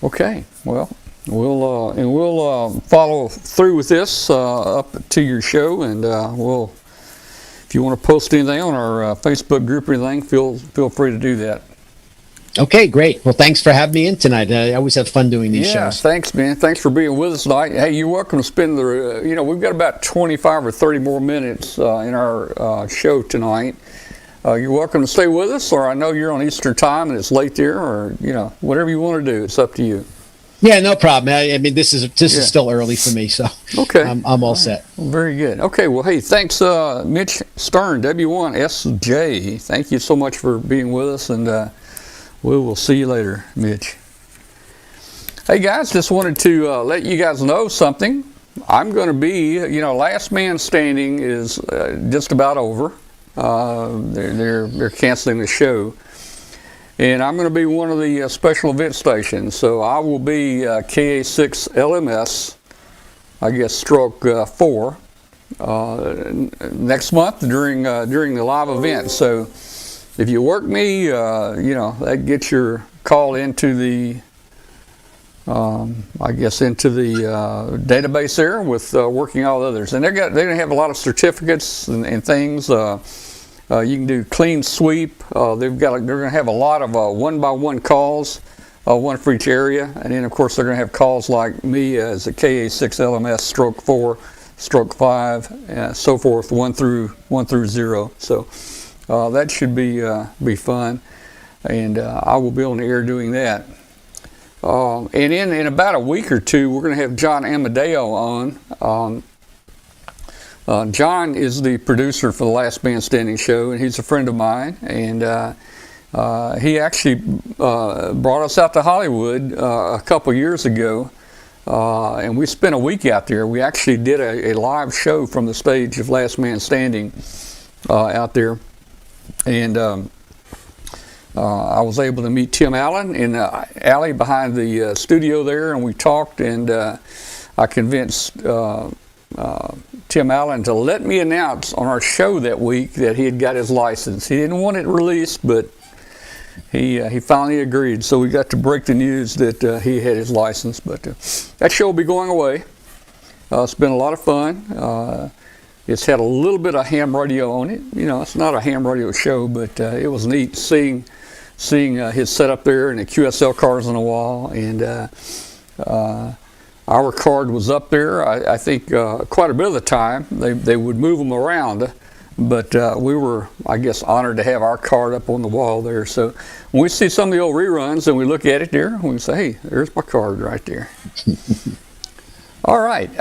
Okay, well, we'll follow through with this up to your show, and if you want to post anything on our Facebook group or anything, feel free to do that. Okay, great. Well, thanks for having me in tonight. I always have fun doing these shows. Yeah, thanks, man. Thanks for being with us tonight. Hey, you're welcome to spend we've got about 25 or 30 more minutes in our show tonight. You're welcome to stay with us, or I know you're on Eastern time and it's late there, or, whatever you want to do. It's up to you. Yeah, no problem. I mean, this is still early for me, so Okay. I'm all set. Well, very good. Okay, well, hey, thanks, Mitch Stern, W1SJ. Thank you so much for being with us, and we will see you later, Mitch. Hey, guys, just wanted to let you guys know something. I'm going to be, Last Man Standing is just about over. They're canceling the show. And I'm going to be one of the special event stations. So I will be KA6LMS, I guess, stroke 4, next month during the live event. So if you work me, that gets your call into the, into the database there with working all others. And they're going to have a lot of certificates and things. You can do clean sweep. They're going to have a lot of one-by-one calls, one for each area, and then of course they're going to have calls like me as a KA6LMS stroke 4, stroke 5, and so forth, 1 through 0. So that should be fun, and I will be on the air doing that. And in about a week or two, we're going to have John Amadeo on. John is the producer for the Last Man Standing show, and he's a friend of mine. And he actually brought us out to Hollywood a couple years ago, and we spent a week out there. We actually did a live show from the stage of Last Man Standing out there. And I was able to meet Tim Allen in the alley behind the studio there, and we talked, and I convinced Tim Allen to let me announce on our show that week that he had got his license. He didn't want it released, but he finally agreed. So we got to break the news that he had his license. But that show will be going away. It's been a lot of fun. It's had a little bit of ham radio on it. It's not a ham radio show, but it was neat seeing his setup there and the QSL cars on the wall. And our card was up there. I think quite a bit of the time they would move them around, but we were, I guess, honored to have our card up on the wall there. So when we see some of the old reruns and we look at it there, we say, hey, there's my card right there. All right.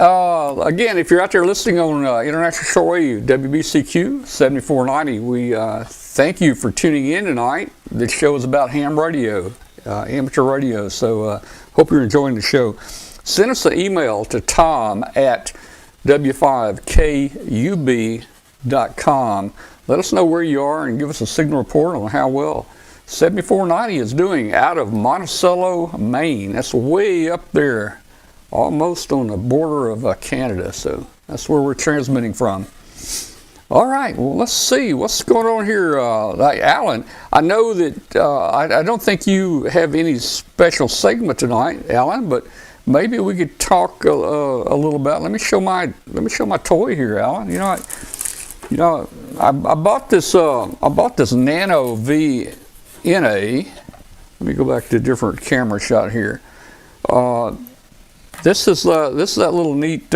Again, if you're out there listening on International Shortwave, WBCQ 7490, we thank you for tuning in tonight. This show is about ham radio, amateur radio, so hope you're enjoying the show. Send us an email to tom@w5kub.com. Let us know where you are and give us a signal report on how well 7490 is doing out of Monticello, Maine. That's way up there, almost on the border of Canada. So that's where we're transmitting from. All right, well, let's see what's going on here. Alan, I know that I don't think you have any special segment tonight, Alan, but maybe we could talk a little about. Let me show my toy here, Alan. I bought this NanoVNA. Let me go back to a different camera shot here. This is that little neat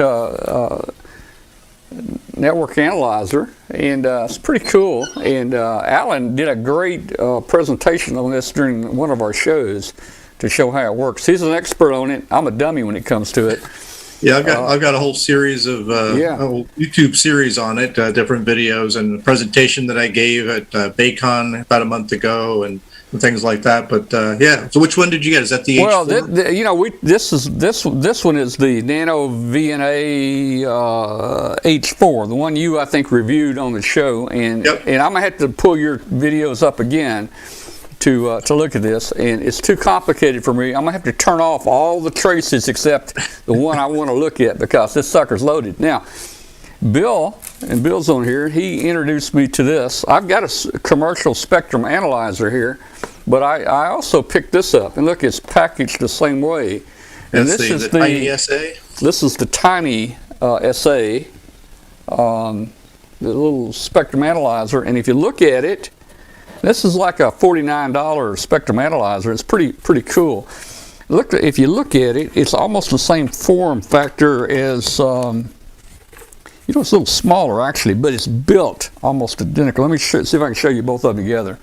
network analyzer, and it's pretty cool. And Alan did a great presentation on this during one of our shows to show how it works. He's an expert on it. I'm a dummy when it comes to it. Yeah, I've got a whole series of a whole YouTube series on it, different videos, and a presentation that I gave at Baycon about a month ago, and things like that. But so which one did you get? Is that the H4? Well, this one is the NanoVNA H4, the one you I think reviewed on the show, and I'm gonna have to pull your videos up again to look at this, and it's too complicated for me. I'm gonna have to turn off all the traces except the one I want to look at because this sucker's loaded. Now, Bill's on here. He introduced me to this. I've got a commercial spectrum analyzer here, but I also picked this up, and look, it's packaged the same way. And this is the tiny SA. This is the tiny SA, the little spectrum analyzer, and if you look at it, this is like a $49 spectrum analyzer. It's pretty cool. If you look at it, it's almost the same form factor as, it's a little smaller actually, but it's built almost identical. Let me see if I can show you both of them together.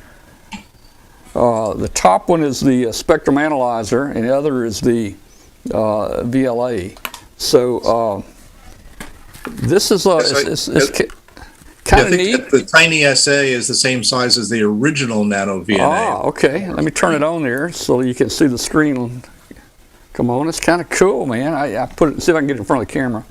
The top one is the spectrum analyzer, and the other is the VLA. So this is kind of neat. The Tiny SA is the same size as the original NanoVNA. Ah, okay. Let me turn it on there so you can see the screen. Come on, it's kind of cool, man. I put it. See if I can get it in front of the camera.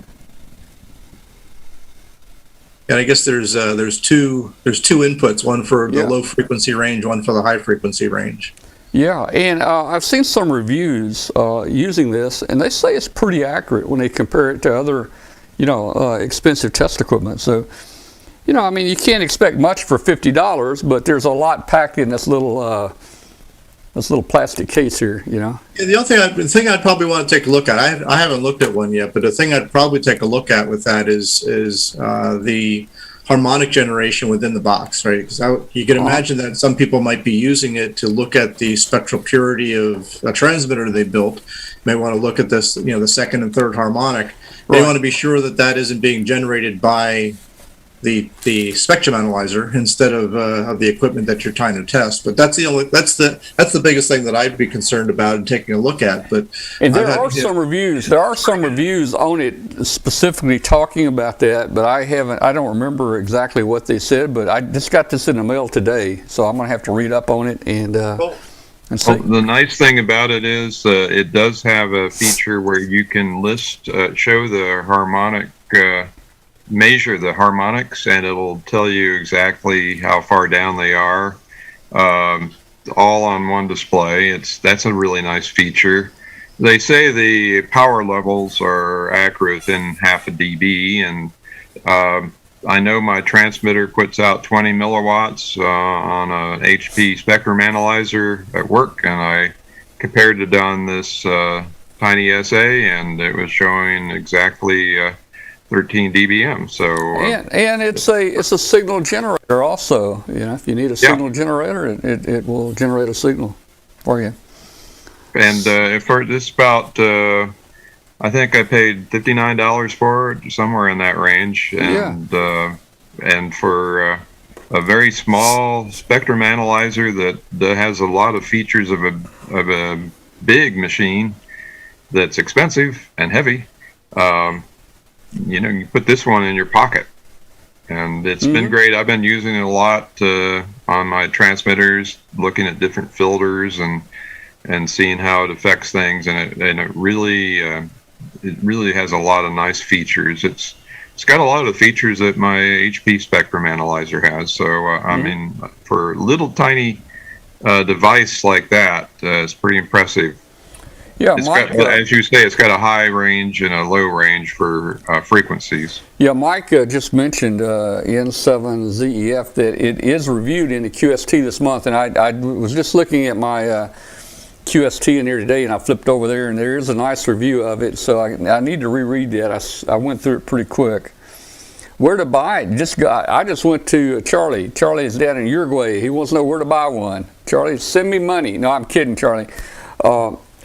And I guess there's two inputs, one for the low frequency range, one for the high frequency range. Yeah, and I've seen some reviews using this, and they say it's pretty accurate when they compare it to other, expensive test equipment. So, I mean, you can't expect much for $50, but there's a lot packed in this little plastic case here. Yeah, the thing I'd probably want to take a look at. I haven't looked at one yet, but the thing I'd probably take a look at with that is the harmonic generation within the box, right? Because you can imagine that some people might be using it to look at the spectral purity of a transmitter they built. May want to look at this, the second and third harmonic. They want to be sure that that isn't being generated by the spectrum analyzer instead of the equipment that you're trying to test. But that's the biggest thing that I'd be concerned about and taking a look at. But there are some reviews on it specifically talking about that, but I don't remember exactly what they said, but I just got this in the mail today, so I'm gonna have to read up on it and see. Well, the nice thing about it is it does have a feature where you can show the harmonic measure the harmonics, and it'll tell you exactly how far down they are, all on one display. That's a really nice feature. They say the power levels are accurate within half a dB, and I know my transmitter puts out 20 milliwatts on a HP spectrum analyzer at work, and I compared it on this Tiny SA, and it was showing exactly 13 dBm. So and it's a signal generator also. If you need a signal generator, it will generate a signal for you. And for this about I think I paid $59 for it, somewhere in that range. And and for a very small spectrum analyzer that has a lot of features of a big machine that's expensive and heavy, you put this one in your pocket, and it's been great. I've been using it a lot on my transmitters, looking at different filters and seeing how it affects things, and it really has a lot of nice features. It's got a lot of the features that my HP spectrum analyzer has. So I mean, for a little tiny device like that, it's pretty impressive. Yeah, Mike, as you say, it's got a high range and a low range for frequencies. Yeah, Mike just mentioned N7ZEF that it is reviewed in the QST this month, and I was just looking at my QST in here today, and I flipped over there, and there is a nice review of it, so I need to reread that. I went through it pretty quick. Where to buy it? I just went to Charlie. Charlie is down in Uruguay. He wants to know where to buy one. Charlie, send me money. No, I'm kidding, Charlie.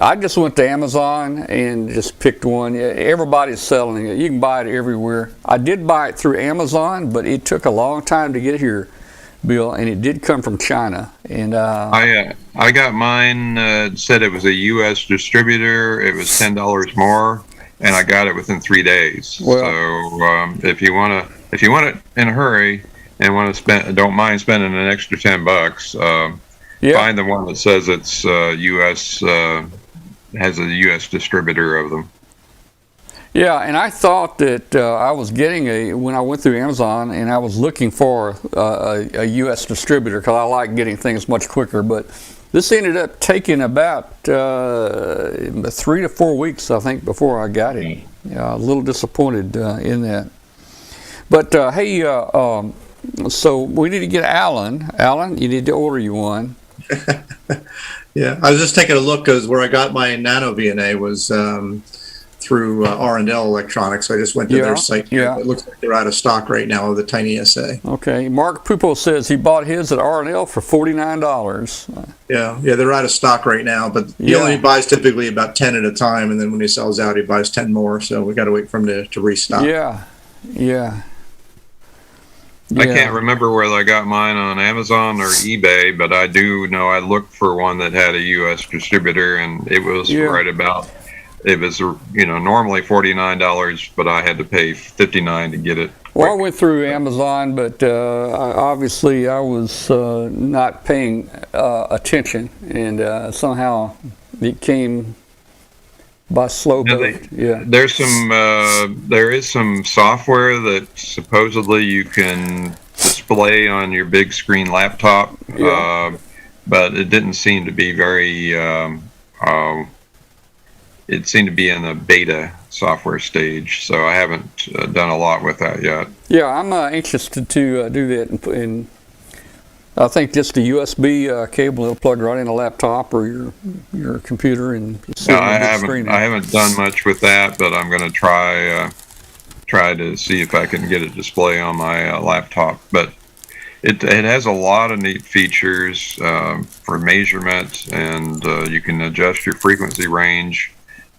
I just went to Amazon and just picked one. Everybody's selling it. You can buy it everywhere. I did buy it through Amazon, but it took a long time to get here, Bill, and it did come from China. And I got mine. Said it was a U.S. distributor. It was $10 more, and I got it within 3 days. Well, so if you want it in a hurry and don't mind spending an extra $10, find the one that says it's U.S. Has a U.S. distributor of them. Yeah, and I thought that I was getting when I went through Amazon, and I was looking for a U.S. distributor because I like getting things much quicker. But this ended up taking about 3 to 4 weeks, I think, before I got it. Yeah, a little disappointed in that. But hey, so we need to get Alan. Alan, you need to order you one. Yeah, I was just taking a look because where I got my NanoVNA was through R&L Electronics. I just went to their site. Yeah. It looks like they're out of stock right now of the Tiny SA. Okay. Mark Pupo says he bought his at R&L for $49. Yeah, they're out of stock right now, but he only buys typically about 10 at a time, and then when he sells out, he buys 10 more, so we got to wait for him to restock. Yeah. I can't remember whether I got mine on Amazon or eBay, but I do know I looked for one that had a U.S. distributor, and it was right about it was, normally $49, but I had to pay $59 to get it. Well, I went through Amazon, but obviously I was not paying attention, and somehow it came by slow boat. Yeah. There is some software that supposedly you can display on your big screen laptop, but it didn't seem to be very. It seemed to be in the beta software stage, so I haven't done a lot with that yet. Yeah, I'm anxious to do that, and I think just a USB cable will plug right in a laptop or your computer and see I haven't done much with that, but I'm going to try to see if I can get a display on my laptop. But it has a lot of neat features for measurement, and you can adjust your frequency range.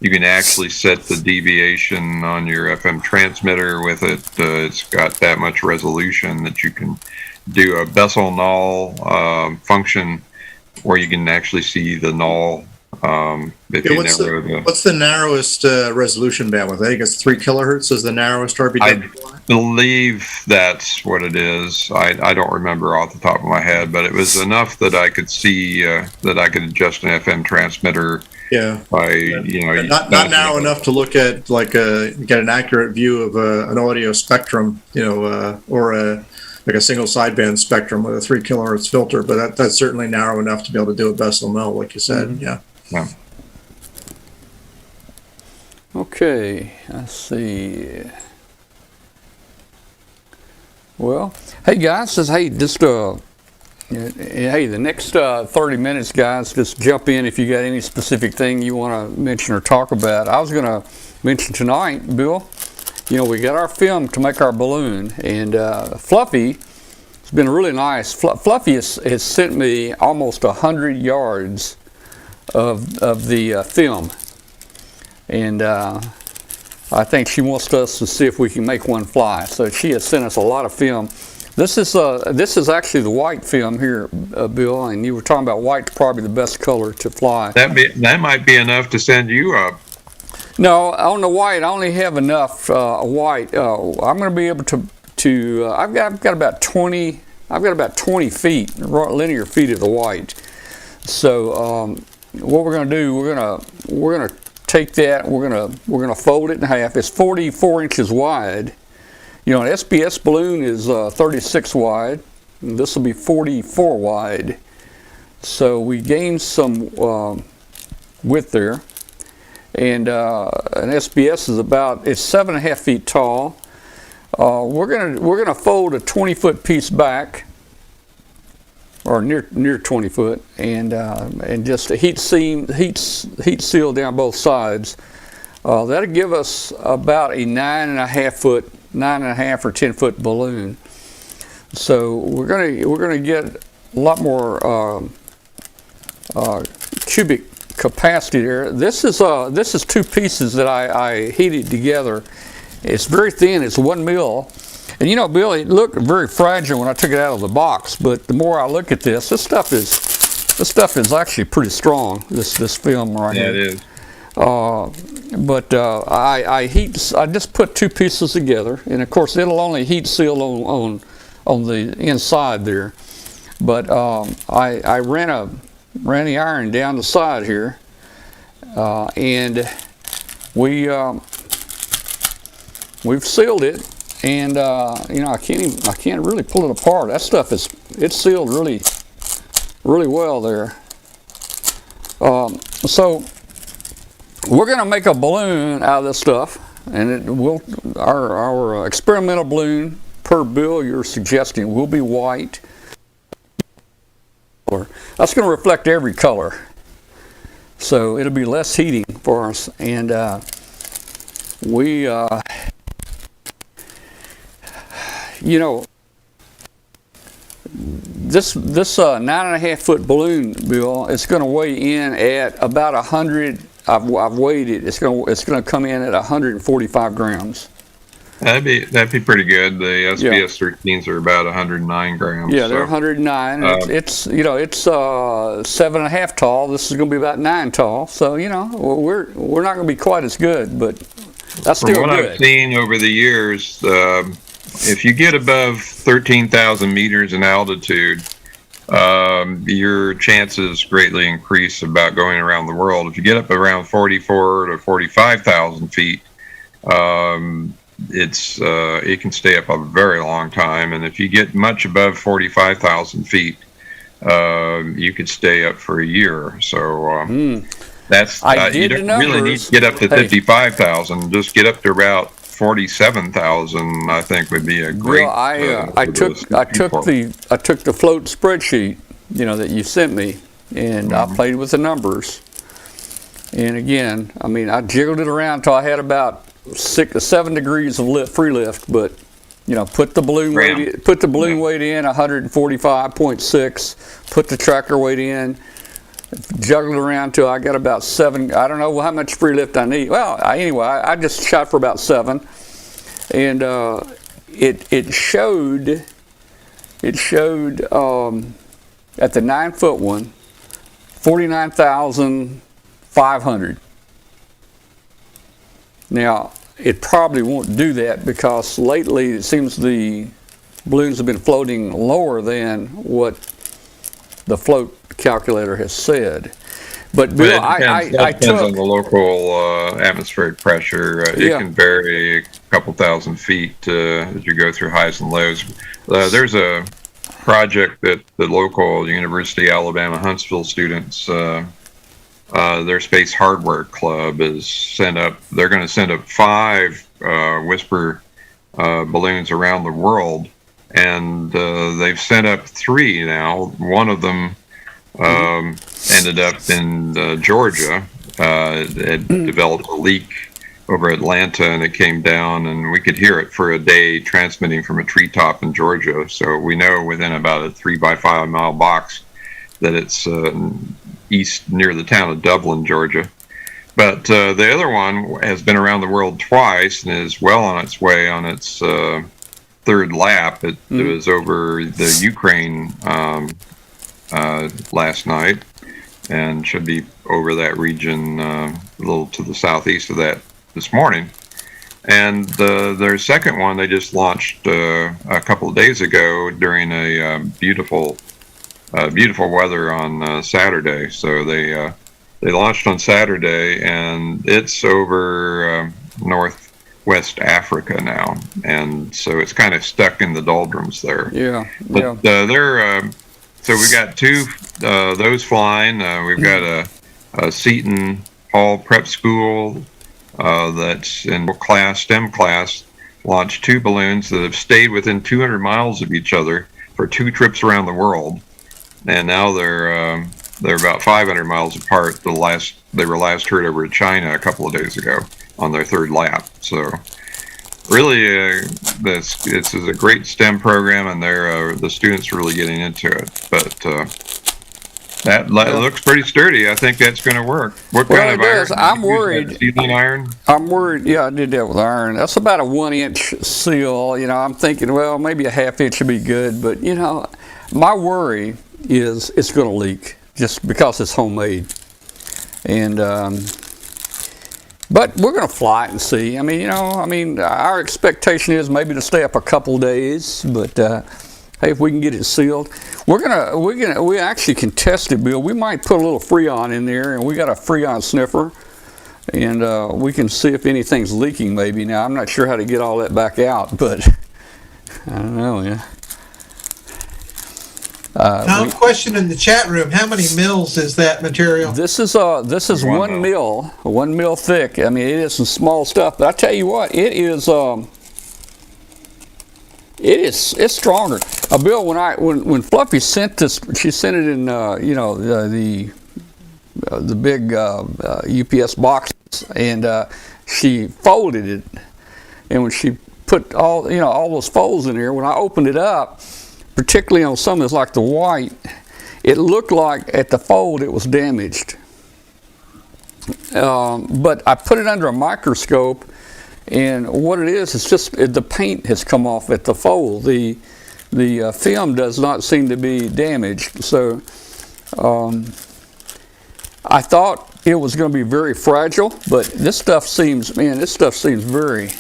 You can actually set the deviation on your FM transmitter with it. It's got that much resolution that you can do a Bessel null function where you can actually see the null. What's the narrowest resolution bandwidth? I think it's 3 kilohertz is the narrowest RBW. I believe that's what it is. I don't remember off the top of my head, but it was enough that I could see that I could adjust an FM transmitter. Yeah. Not narrow enough to look at get an accurate view of an audio spectrum, or a single sideband spectrum with a 3 kilohertz filter. But that's certainly narrow enough to be able to do a Bessel null, like you said. Mm-hmm. Yeah. Okay, let's see. Well, hey guys, hey, the next 30 minutes, guys, just jump in if you got any specific thing you want to mention or talk about. I was going to mention tonight, Bill, we got our film to make our balloon, and Fluffy has been really nice. Fluffy has sent me almost 100 yards of the film, and I think she wants us to see if we can make one fly. So she has sent us a lot of film. This is actually the white film here, Bill, and you were talking about white's probably the best color to fly. That might be enough to send you up. No, on the white, I only have enough white. I'm going to be able to. I've got about 20. I've got about 20 feet, linear feet of the white. So what we're going to do, we're going to take that. We're going to fold it in half. It's 44 inches wide. An SBS balloon is 36 wide, and this will be 44 wide. So we gained some width there. And an SBS is it's 7.5 feet tall. We're gonna fold a 20-foot piece back, or near 20 foot, and just heat seal down both sides. That'll give us about a 9.5 or 10 foot balloon. So we're gonna get a lot more cubic capacity there. This is 2 pieces that I heated together. It's very thin. It's 1 mil. And Bill, it looked very fragile when I took it out of the box. But the more I look at this stuff is actually pretty strong. This film right here. Yeah, it is. But I just put 2 pieces together, and of course it'll only heat seal on the inside there. But I ran the iron down the side here, and we've sealed it, and I can't really pull it apart. That stuff it's sealed really well there. So we're going to make a balloon out of this stuff, and our experimental balloon, per Bill you're suggesting, will be white. That's going to reflect every color, so it'll be less heating for us. And this 9.5 foot balloon, Bill, it's going to weigh in at about 100. I've weighed it. It's going to come in at 145 grams. That'd be pretty good. The SBS 13s are about 109 grams. Yeah, they're 109. It's 7.5 tall. This is going to be about 9 tall. So we're not going to be quite as good, but that's still good. From what I've seen over the years, if you get above 13,000 meters in altitude, your chances greatly increase about going around the world. If you get up around 44 to 45,000 feet, it can stay up a very long time, and if you get much above 45,000 feet, you could stay up for a year. So that's you don't really need to get up to 55,000. Just get up to about 47,000. I think would be a great. Well, I took the float spreadsheet, that you sent me, and I played with the numbers. And again, I jiggled it around until I had about 6 to 7 degrees of free lift, but put the balloon weight in 145.6, put the tracker weight in, juggled around till I got about 7. I don't know how much free lift I need. Well, anyway, I just shot for about 7, and it showed at the 9-foot one 49,500. Now, it probably won't do that because lately it seems the balloons have been floating lower than what the float calculator has said. But Bill, it depends on the local atmospheric pressure. It can vary a couple thousand feet as you go through highs and lows. There's a project that the local University of Alabama Huntsville students, their Space Hardware Club is sent up. They're going to send up 5 Whisper balloons around the world, and they've sent up 3 now. One of them ended up in Georgia. It developed a leak over Atlanta, and it came down, and we could hear it for a day transmitting from a treetop in Georgia. So we know within about a 3 by 5 mile box that it's east near the town of Dublin, Georgia. But the other one has been around the world twice and is well on its way on its 3rd lap. It was over the Ukraine last night and should be over that region a little to the southeast of that this morning. And their second one they just launched a couple of days ago during a beautiful weather on Saturday. So they launched on Saturday, and it's over northwest Africa now, and so it's kind of stuck in the doldrums there. But they're so we got 2 those flying. We've got a Seton Hall Prep School that's in STEM class launched 2 balloons that have stayed within 200 miles of each other for 2 trips around the world. And now they're about 500 miles apart. They were last heard over in China a couple of days ago on their 3rd lap. So really, this is a great STEM program, and the students are really getting into it. But that looks pretty sturdy. I think that's going to work. What kind of iron? I'm worried. Sealing iron? I'm worried. Yeah, I did that with iron. That's about a 1-inch seal. I'm thinking, well, maybe a 1/2 inch would be good. But my worry is it's going to leak just because it's homemade. And but we're going to fly it and see. Our expectation is maybe to stay up a couple days, but hey, if we can get it sealed, we actually can test it, Bill. We might put a little Freon in there, and we got a Freon sniffer, and we can see if anything's leaking maybe. Now, I'm not sure how to get all that back out, but I don't know, yeah. Tom, question in the chat room: how many mils is that material? This is 1 mil, 1 mil thick. It is some small stuff, but I tell you what, it's stronger. Bill, when Fluffy sent this, she sent it in the big UPS boxes, and she folded it, and when she put all those folds in there, when I opened it up, particularly on some that's like the white, it looked like at the fold it was damaged. But I put it under a microscope, And what it is, it's just the paint has come off at the fold. The film does not seem to be damaged. So I thought it was going to be very fragile, but this stuff seems very.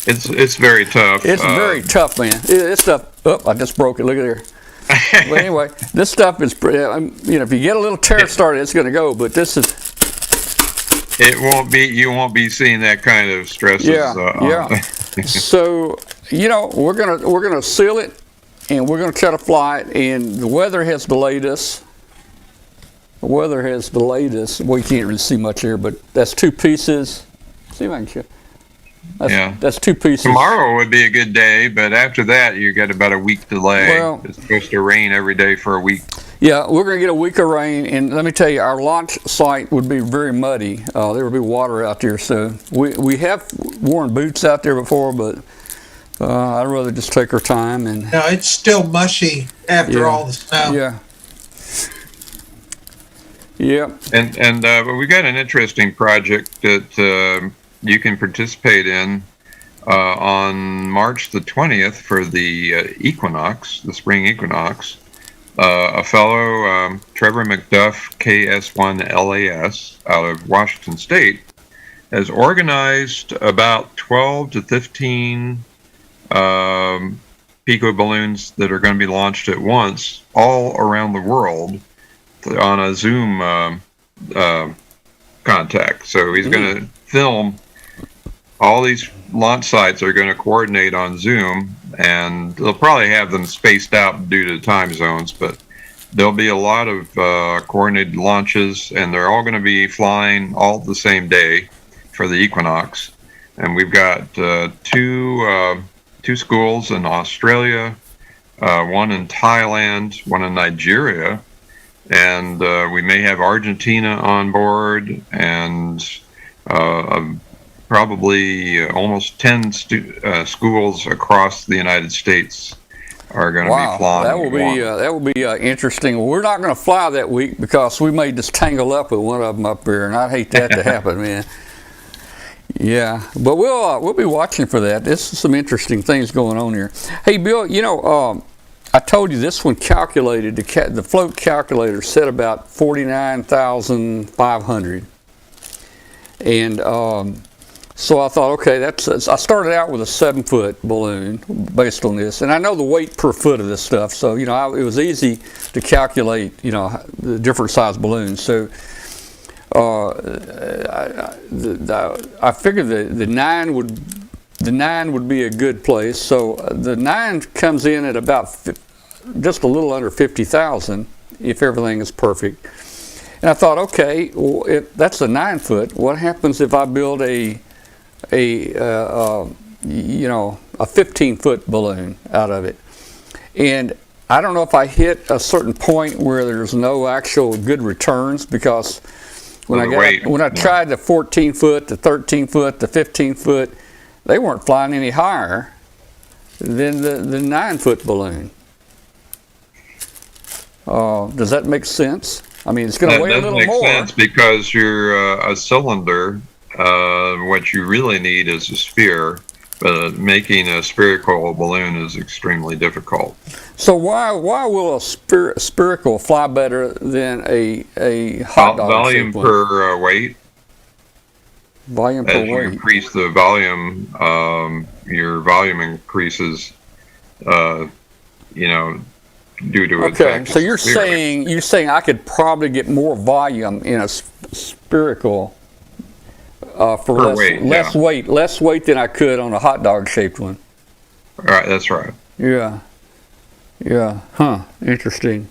It's very tough. It's very tough, man. This stuff. Oh, I just broke it. Look at there. But anyway, this stuff is. If you get a little tear started, it's going to go. But this is. It won't be. You won't be seeing that kind of stresses. Yeah. So we're gonna seal it, and we're gonna try to fly it. And the weather has delayed us. We can't really see much here, but that's 2 pieces. See if I can show. That's 2 pieces. Tomorrow would be a good day, but after that, you get about a week delay. Well, it's supposed to rain every day for a week. Yeah, we're going to get a week of rain, and let me tell you, our launch site would be very muddy. There would be water out there, so we have worn boots out there before, but I'd rather just take our time. And no, it's still mushy after all the snow. Yeah. Yeah. But we got an interesting project that you can participate in on March the 20th for the equinox, the spring equinox. A fellow, Trevor McDuff, KS1LAS, out of Washington State, has organized about 12 to 15 pico balloons that are going to be launched at once all around the world on a Zoom contact. So he's going to film all these launch sites are going to coordinate on Zoom, and they'll probably have them spaced out due to time zones, but there'll be a lot of coordinated launches, and they're all going to be flying all the same day for the equinox. And we've got two schools in Australia, one in Thailand, one in Nigeria, and we may have Argentina on board, and probably almost 10 schools across the United States are going to be flying. That will be interesting. We're not going to fly that week because we may just tangle up with one of them up there, and I'd hate that to happen, man. Yeah, but we'll be watching for that. There's some interesting things going on here. Hey, Bill, I told you this one calculated, the float calculator said about 49,500. And so I thought, okay, I started out with a 7-foot balloon based on this. And I know the weight per foot of this stuff. So, it was easy to calculate, the different size balloons. So I figured the 9 would be a good place. So the 9 comes in at about just a little under 50,000 if everything is perfect. And I thought, okay, well, that's a 9-foot. What happens if I build a 15-foot balloon out of it? And I don't know if I hit a certain point where there's no actual good returns, because when I tried the 14-foot, the 13-foot, the 15-foot, they weren't flying any higher than the 9-foot balloon. Does that make sense? I mean, it's going to weigh a little more. That makes sense because you're a cylinder. What you really need is a sphere, but making a spherical balloon is extremely difficult. So why will a spherical fly better than a hot dog volume per weight? Volume per weight. As you increase the volume, your volume increases. Due to okay, so you're saying I could probably get more volume in a spherical for less weight than I could on a hot dog shaped one. Right, that's right. Yeah. Interesting.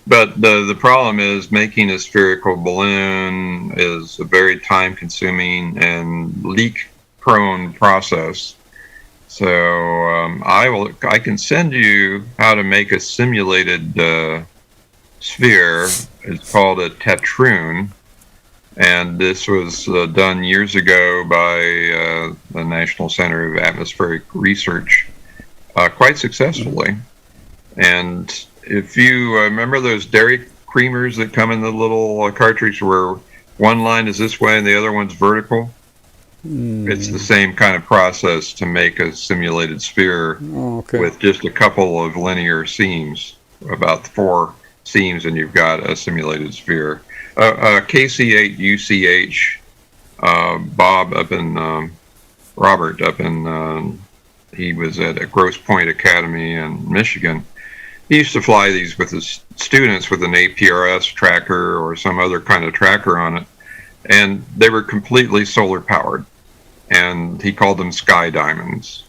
But the problem is making a spherical balloon is a very time consuming and leak prone process. So I can send you how to make a simulated sphere. It's called a tetroon, and this was done years ago by the National Center of Atmospheric Research quite successfully. And if you remember those dairy creamers that come in the little cartridge where one line is this way and the other one's vertical? It's the same kind of process to make a simulated sphere with just a couple of linear seams, about 4 seams, and you've got a simulated sphere. KC8UCH, Bob up in, Robert up in, he was at Grosse Pointe Academy in Michigan. He used to fly these with his students with an APRS tracker or some other kind of tracker on it, and they were completely solar powered. And he called them sky diamonds.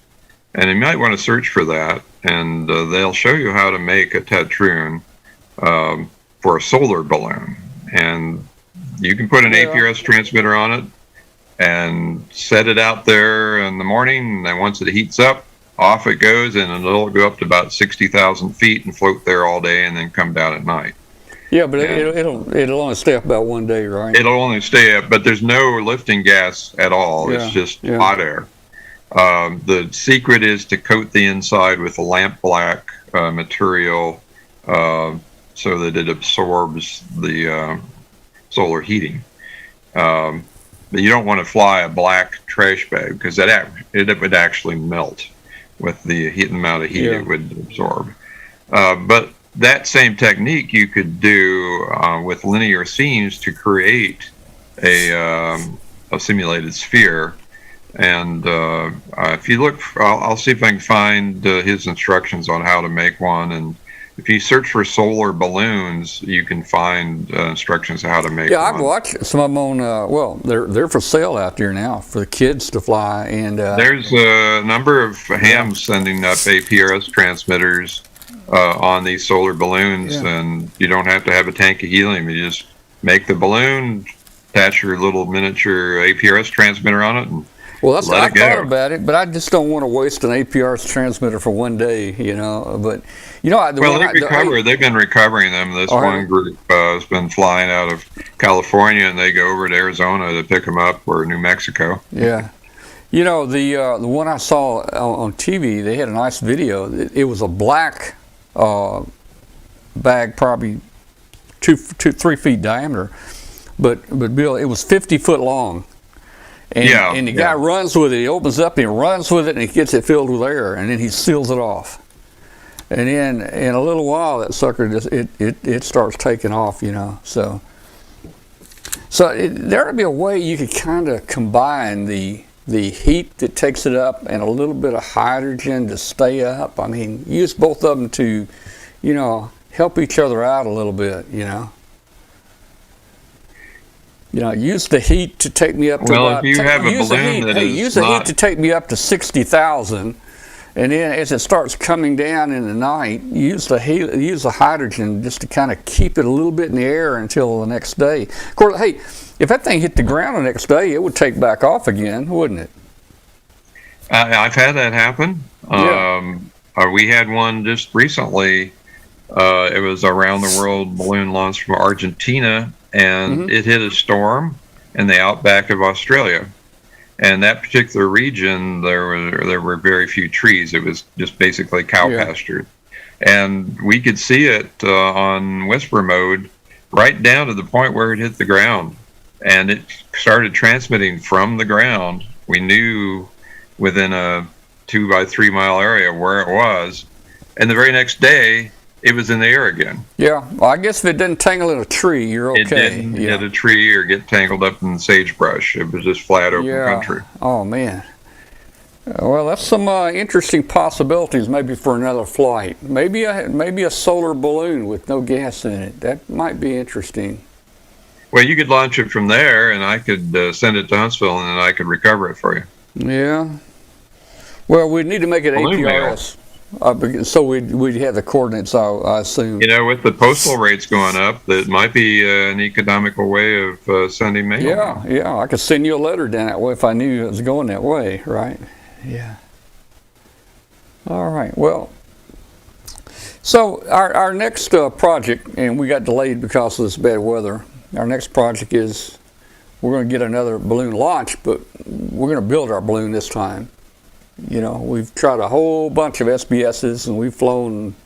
And you might want to search for that, and they'll show you how to make a tetroon for a solar balloon. And you can put an APRS transmitter on it and set it out there in the morning, and then once it heats up, off it goes, and it'll go up to about 60,000 feet and float there all day and then come down at night. Yeah, but it'll only stay up about 1 day, right? It'll only stay up, but there's no lifting gas at all. It's just hot air. The secret is to coat the inside with a lamp black material so that it absorbs the solar heating. But you don't want to fly a black trash bag because it would actually melt with the amount of heat it would absorb. But that same technique you could do with linear seams to create a simulated sphere. And if you look, I'll see if I can find his instructions on how to make one. And if you search for solar balloons, you can find instructions on how to make one. Yeah, I've watched some of them on, well, they're for sale out there now for the kids to fly. And there's a number of hams sending up APRS transmitters on these solar balloons, and you don't have to have a tank of helium. You just make the balloon, attach your little miniature APRS transmitter on it, and I thought about it, but I just don't want to waste an APRS transmitter for 1 day, you know. But you know, they've been recovering them. This one group has been flying out of California, and they go over to Arizona to pick them up, or New Mexico. Yeah. You know, the one I saw on TV, they had a nice video. It was a black bag, probably 3 feet diameter, but Bill, it was 50 foot long, and the guy runs with it. He opens up and he runs with it, and he gets it filled with air, and then he seals it off, and then in a little while that sucker just it starts taking off, you know. So there would be a way you could kind of combine the heat that takes it up and a little bit of hydrogen to stay up. I mean, use both of them to, you know, help each other out a little bit, you know. You know, use the heat to take me up to use the heat to take me up to 60,000, and then as it starts coming down in the night, use the hydrogen just to kind of keep it a little bit in the air until the next day. Of course, hey, if that thing hit the ground the next day, it would take back off again, wouldn't it? I've had that happen. We had one just recently. It was a round the world balloon launch from Argentina, and it hit a storm in the outback of Australia. And that particular region, there were very few trees. It was just basically cow pasture. And we could see it on whisper mode right down to the point where it hit the ground. And it started transmitting from the ground. We knew within a 2 by 3 mile area where it was. And the very next day, it was in the air again. Yeah, well, I guess if it didn't tangle in a tree, you're okay. It didn't hit a tree or get tangled up in sagebrush. It was just flat open country. Oh, man. Well, that's some interesting possibilities maybe for another flight. Maybe a solar balloon with no gas in it. That might be interesting. Well, you could launch it from there, and I could send it to Huntsville, and then I could recover it for you. Yeah. Well, we'd need to make it APRS. So we'd have the coordinates, I assume. You know, with the postal rates going up, that might be an economical way of sending mail. Yeah, I could send you a letter down that way if I knew it was going that way, right? Yeah. All right, well, so our next project, and we got delayed because of this bad weather, our next project is we're going to get another balloon launch, but we're going to build our balloon this time. You know, we've tried a whole bunch of SBSs, and we've flown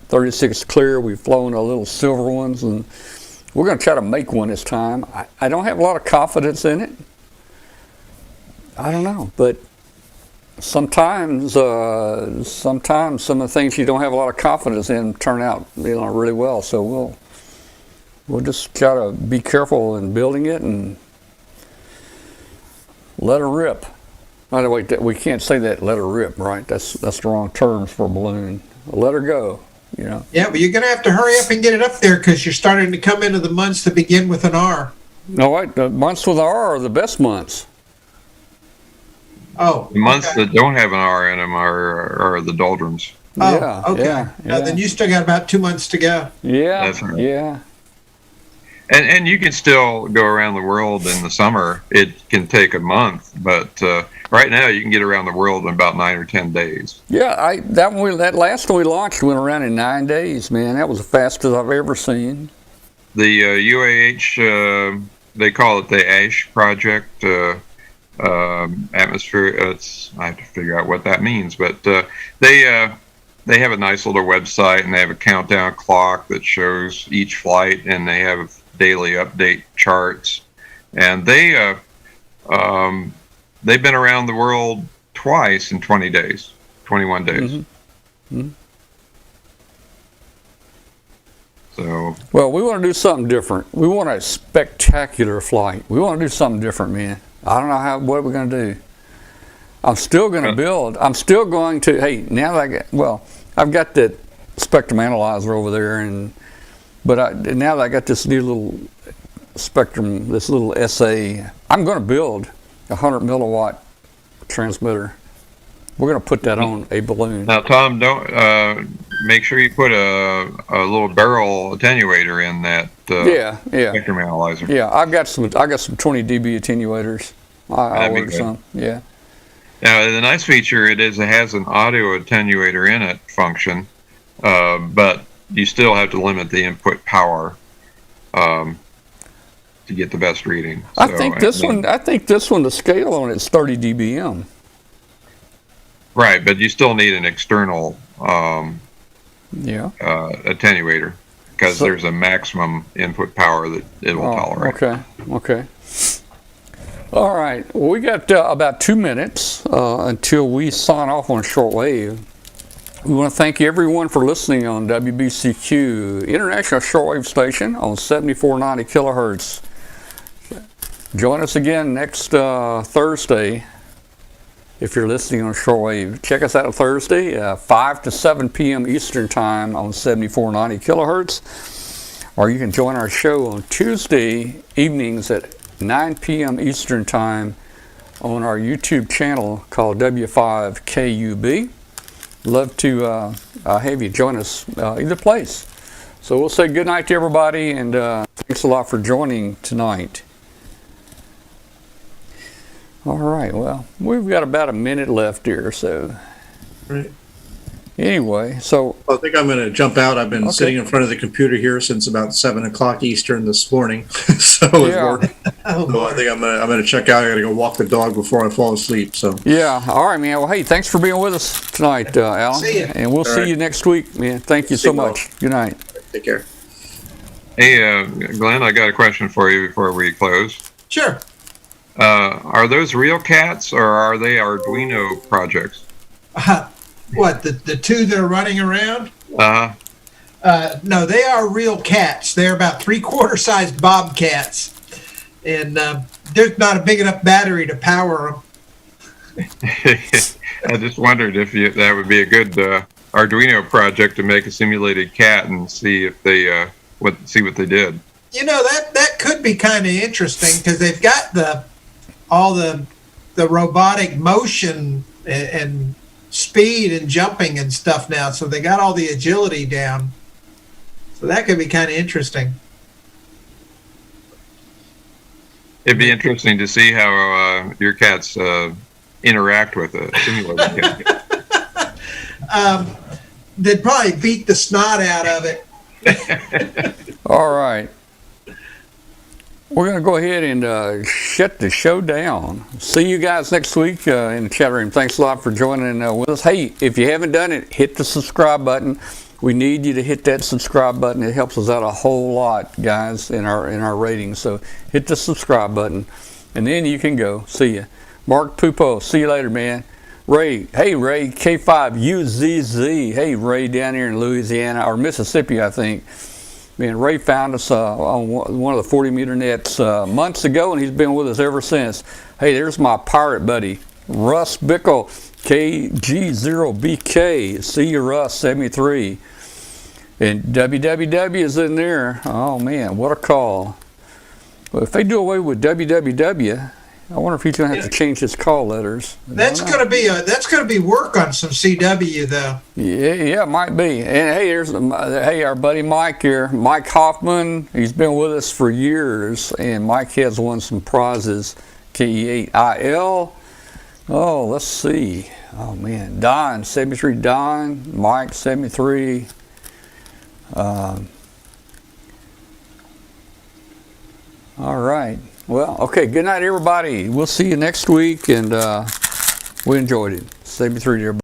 36 clear, we've flown a little silver ones, and we're going to try to make one this time. I don't have a lot of confidence in it, I don't know, but sometimes some of the things you don't have a lot of confidence in turn out really well. So we'll just try to be careful in building it and let her rip. By the way, we can't say that, let her rip, right? That's the wrong terms for a balloon. Let her go, Yeah, but you're going to have to hurry up and get it up there because you're starting to come into the months that begin with an R. No, wait, the months with R are the best months. Oh, The months that don't have an R in them are the doldrums. Oh, Yeah, okay. yeah. Then you still got about 2 months to go. Yeah, That's right. yeah. And you can still go around the world in the summer. It can take a month, but right now you can get around the world in about 9 or 10 days. Yeah, that last one we launched went around in 9 days, man. That was the fastest I've ever seen. The UAH, they call it the ASH project, atmosphere. I have to figure out what that means, but they have a nice little website, and they have a countdown clock that shows each flight, and they have daily update charts, and they've been around the world twice in 21 days. Mm-hmm. Mm-hmm. So, well, we want to do something different. We want a spectacular flight. We want to do something different, man. I don't know what we're going to do. I'm still going to build. I'm still going to. Hey, now that I've got that spectrum analyzer over there, but now that I got this new little spectrum, this little SA, I'm going to build a 100 milliwatt transmitter. We're going to put that on a balloon. now, Tom, don't make sure you put a little barrel attenuator in that Yeah. spectrum analyzer. Yeah, I got some 20 dB attenuators. I That'd be ordered good. some. Yeah. Now, the nice feature it has an audio attenuator in it function, but you still have to limit the input power to get the best reading. I think this one, the scale on it's 30 dBm. Right, but you still need an external Yeah. attenuator because there's a maximum input power that it will tolerate. Okay. All right. Well, we got about 2 minutes until we sign off on shortwave. We want to thank everyone for listening on WBCQ International Shortwave Station on 7490 kilohertz. Join us again next Thursday if you're listening on shortwave. Check us out on Thursday, 5 to 7 p.m. Eastern Time on 7490 kilohertz. Or you can join our show on Tuesday evenings at 9 p.m. Eastern Time on our YouTube channel called W5KUB. Love to have you join us either place. So we'll say good night to everybody, and thanks a lot for joining tonight. All right, well, we've got about a minute left here, so Right. anyway, so I think I'm going to jump out. I've been sitting in front of the computer here since about 7 o'clock Eastern this morning. So it's work. So I think I'm going to check out. I got to go walk the dog before I fall asleep. So yeah, all right, man. Well, hey, thanks for being with us tonight, Alan. See ya. And we'll see you next week, man. Thank you so much. Good night. take care. Hey, Glenn, I got a question for you before we close. Sure. Are those real cats or are they Arduino projects? What, the two that are running around? Uh-huh. No, they are real cats. They're about 3/4 sized bobcats. And there's not a big enough battery to power them. I just wondered if that would be a good Arduino project to make a simulated cat and see if they see what they did. You know, that could be kind of interesting because they've got all the robotic motion and speed and jumping and stuff now, so they got all the agility down. So that could be kind of interesting. It'd be interesting to see how your cats interact with a simulated cat. They'd probably beat the snot out of it. All right. We're going to go ahead and shut the show down. See you guys next week in the chat room. Thanks a lot for joining with us. Hey, if you haven't done it, hit the subscribe button. We need you to hit that subscribe button. It helps us out a whole lot, guys, in our ratings. So hit the subscribe button, and then you can go. See ya. Mark Pupo, see you later, man. Ray, hey Ray, K5UZZ. Hey Ray, down here in Louisiana or Mississippi, I think. Man, Ray found us on one of the 40-meter nets months ago, and he's been with us ever since. Hey, there's my pirate buddy, Russ Bickle, KG0BK. See you, Russ, 73. And WWW is in there. Oh man, what a call. Well, if they do away with WWW, I wonder if he's going to have to change his call letters. That's going to be work on some CW though. Yeah, it might be. And hey, our buddy Mike here, Mike Hoffman. He's been with us for years, and Mike has won some prizes. KE8IL. Oh, let's see. Oh man, Don 73, Don, Mike 73. All right. Well, okay. Good night, everybody. We'll see you next week, and we enjoyed it. 73 to everybody.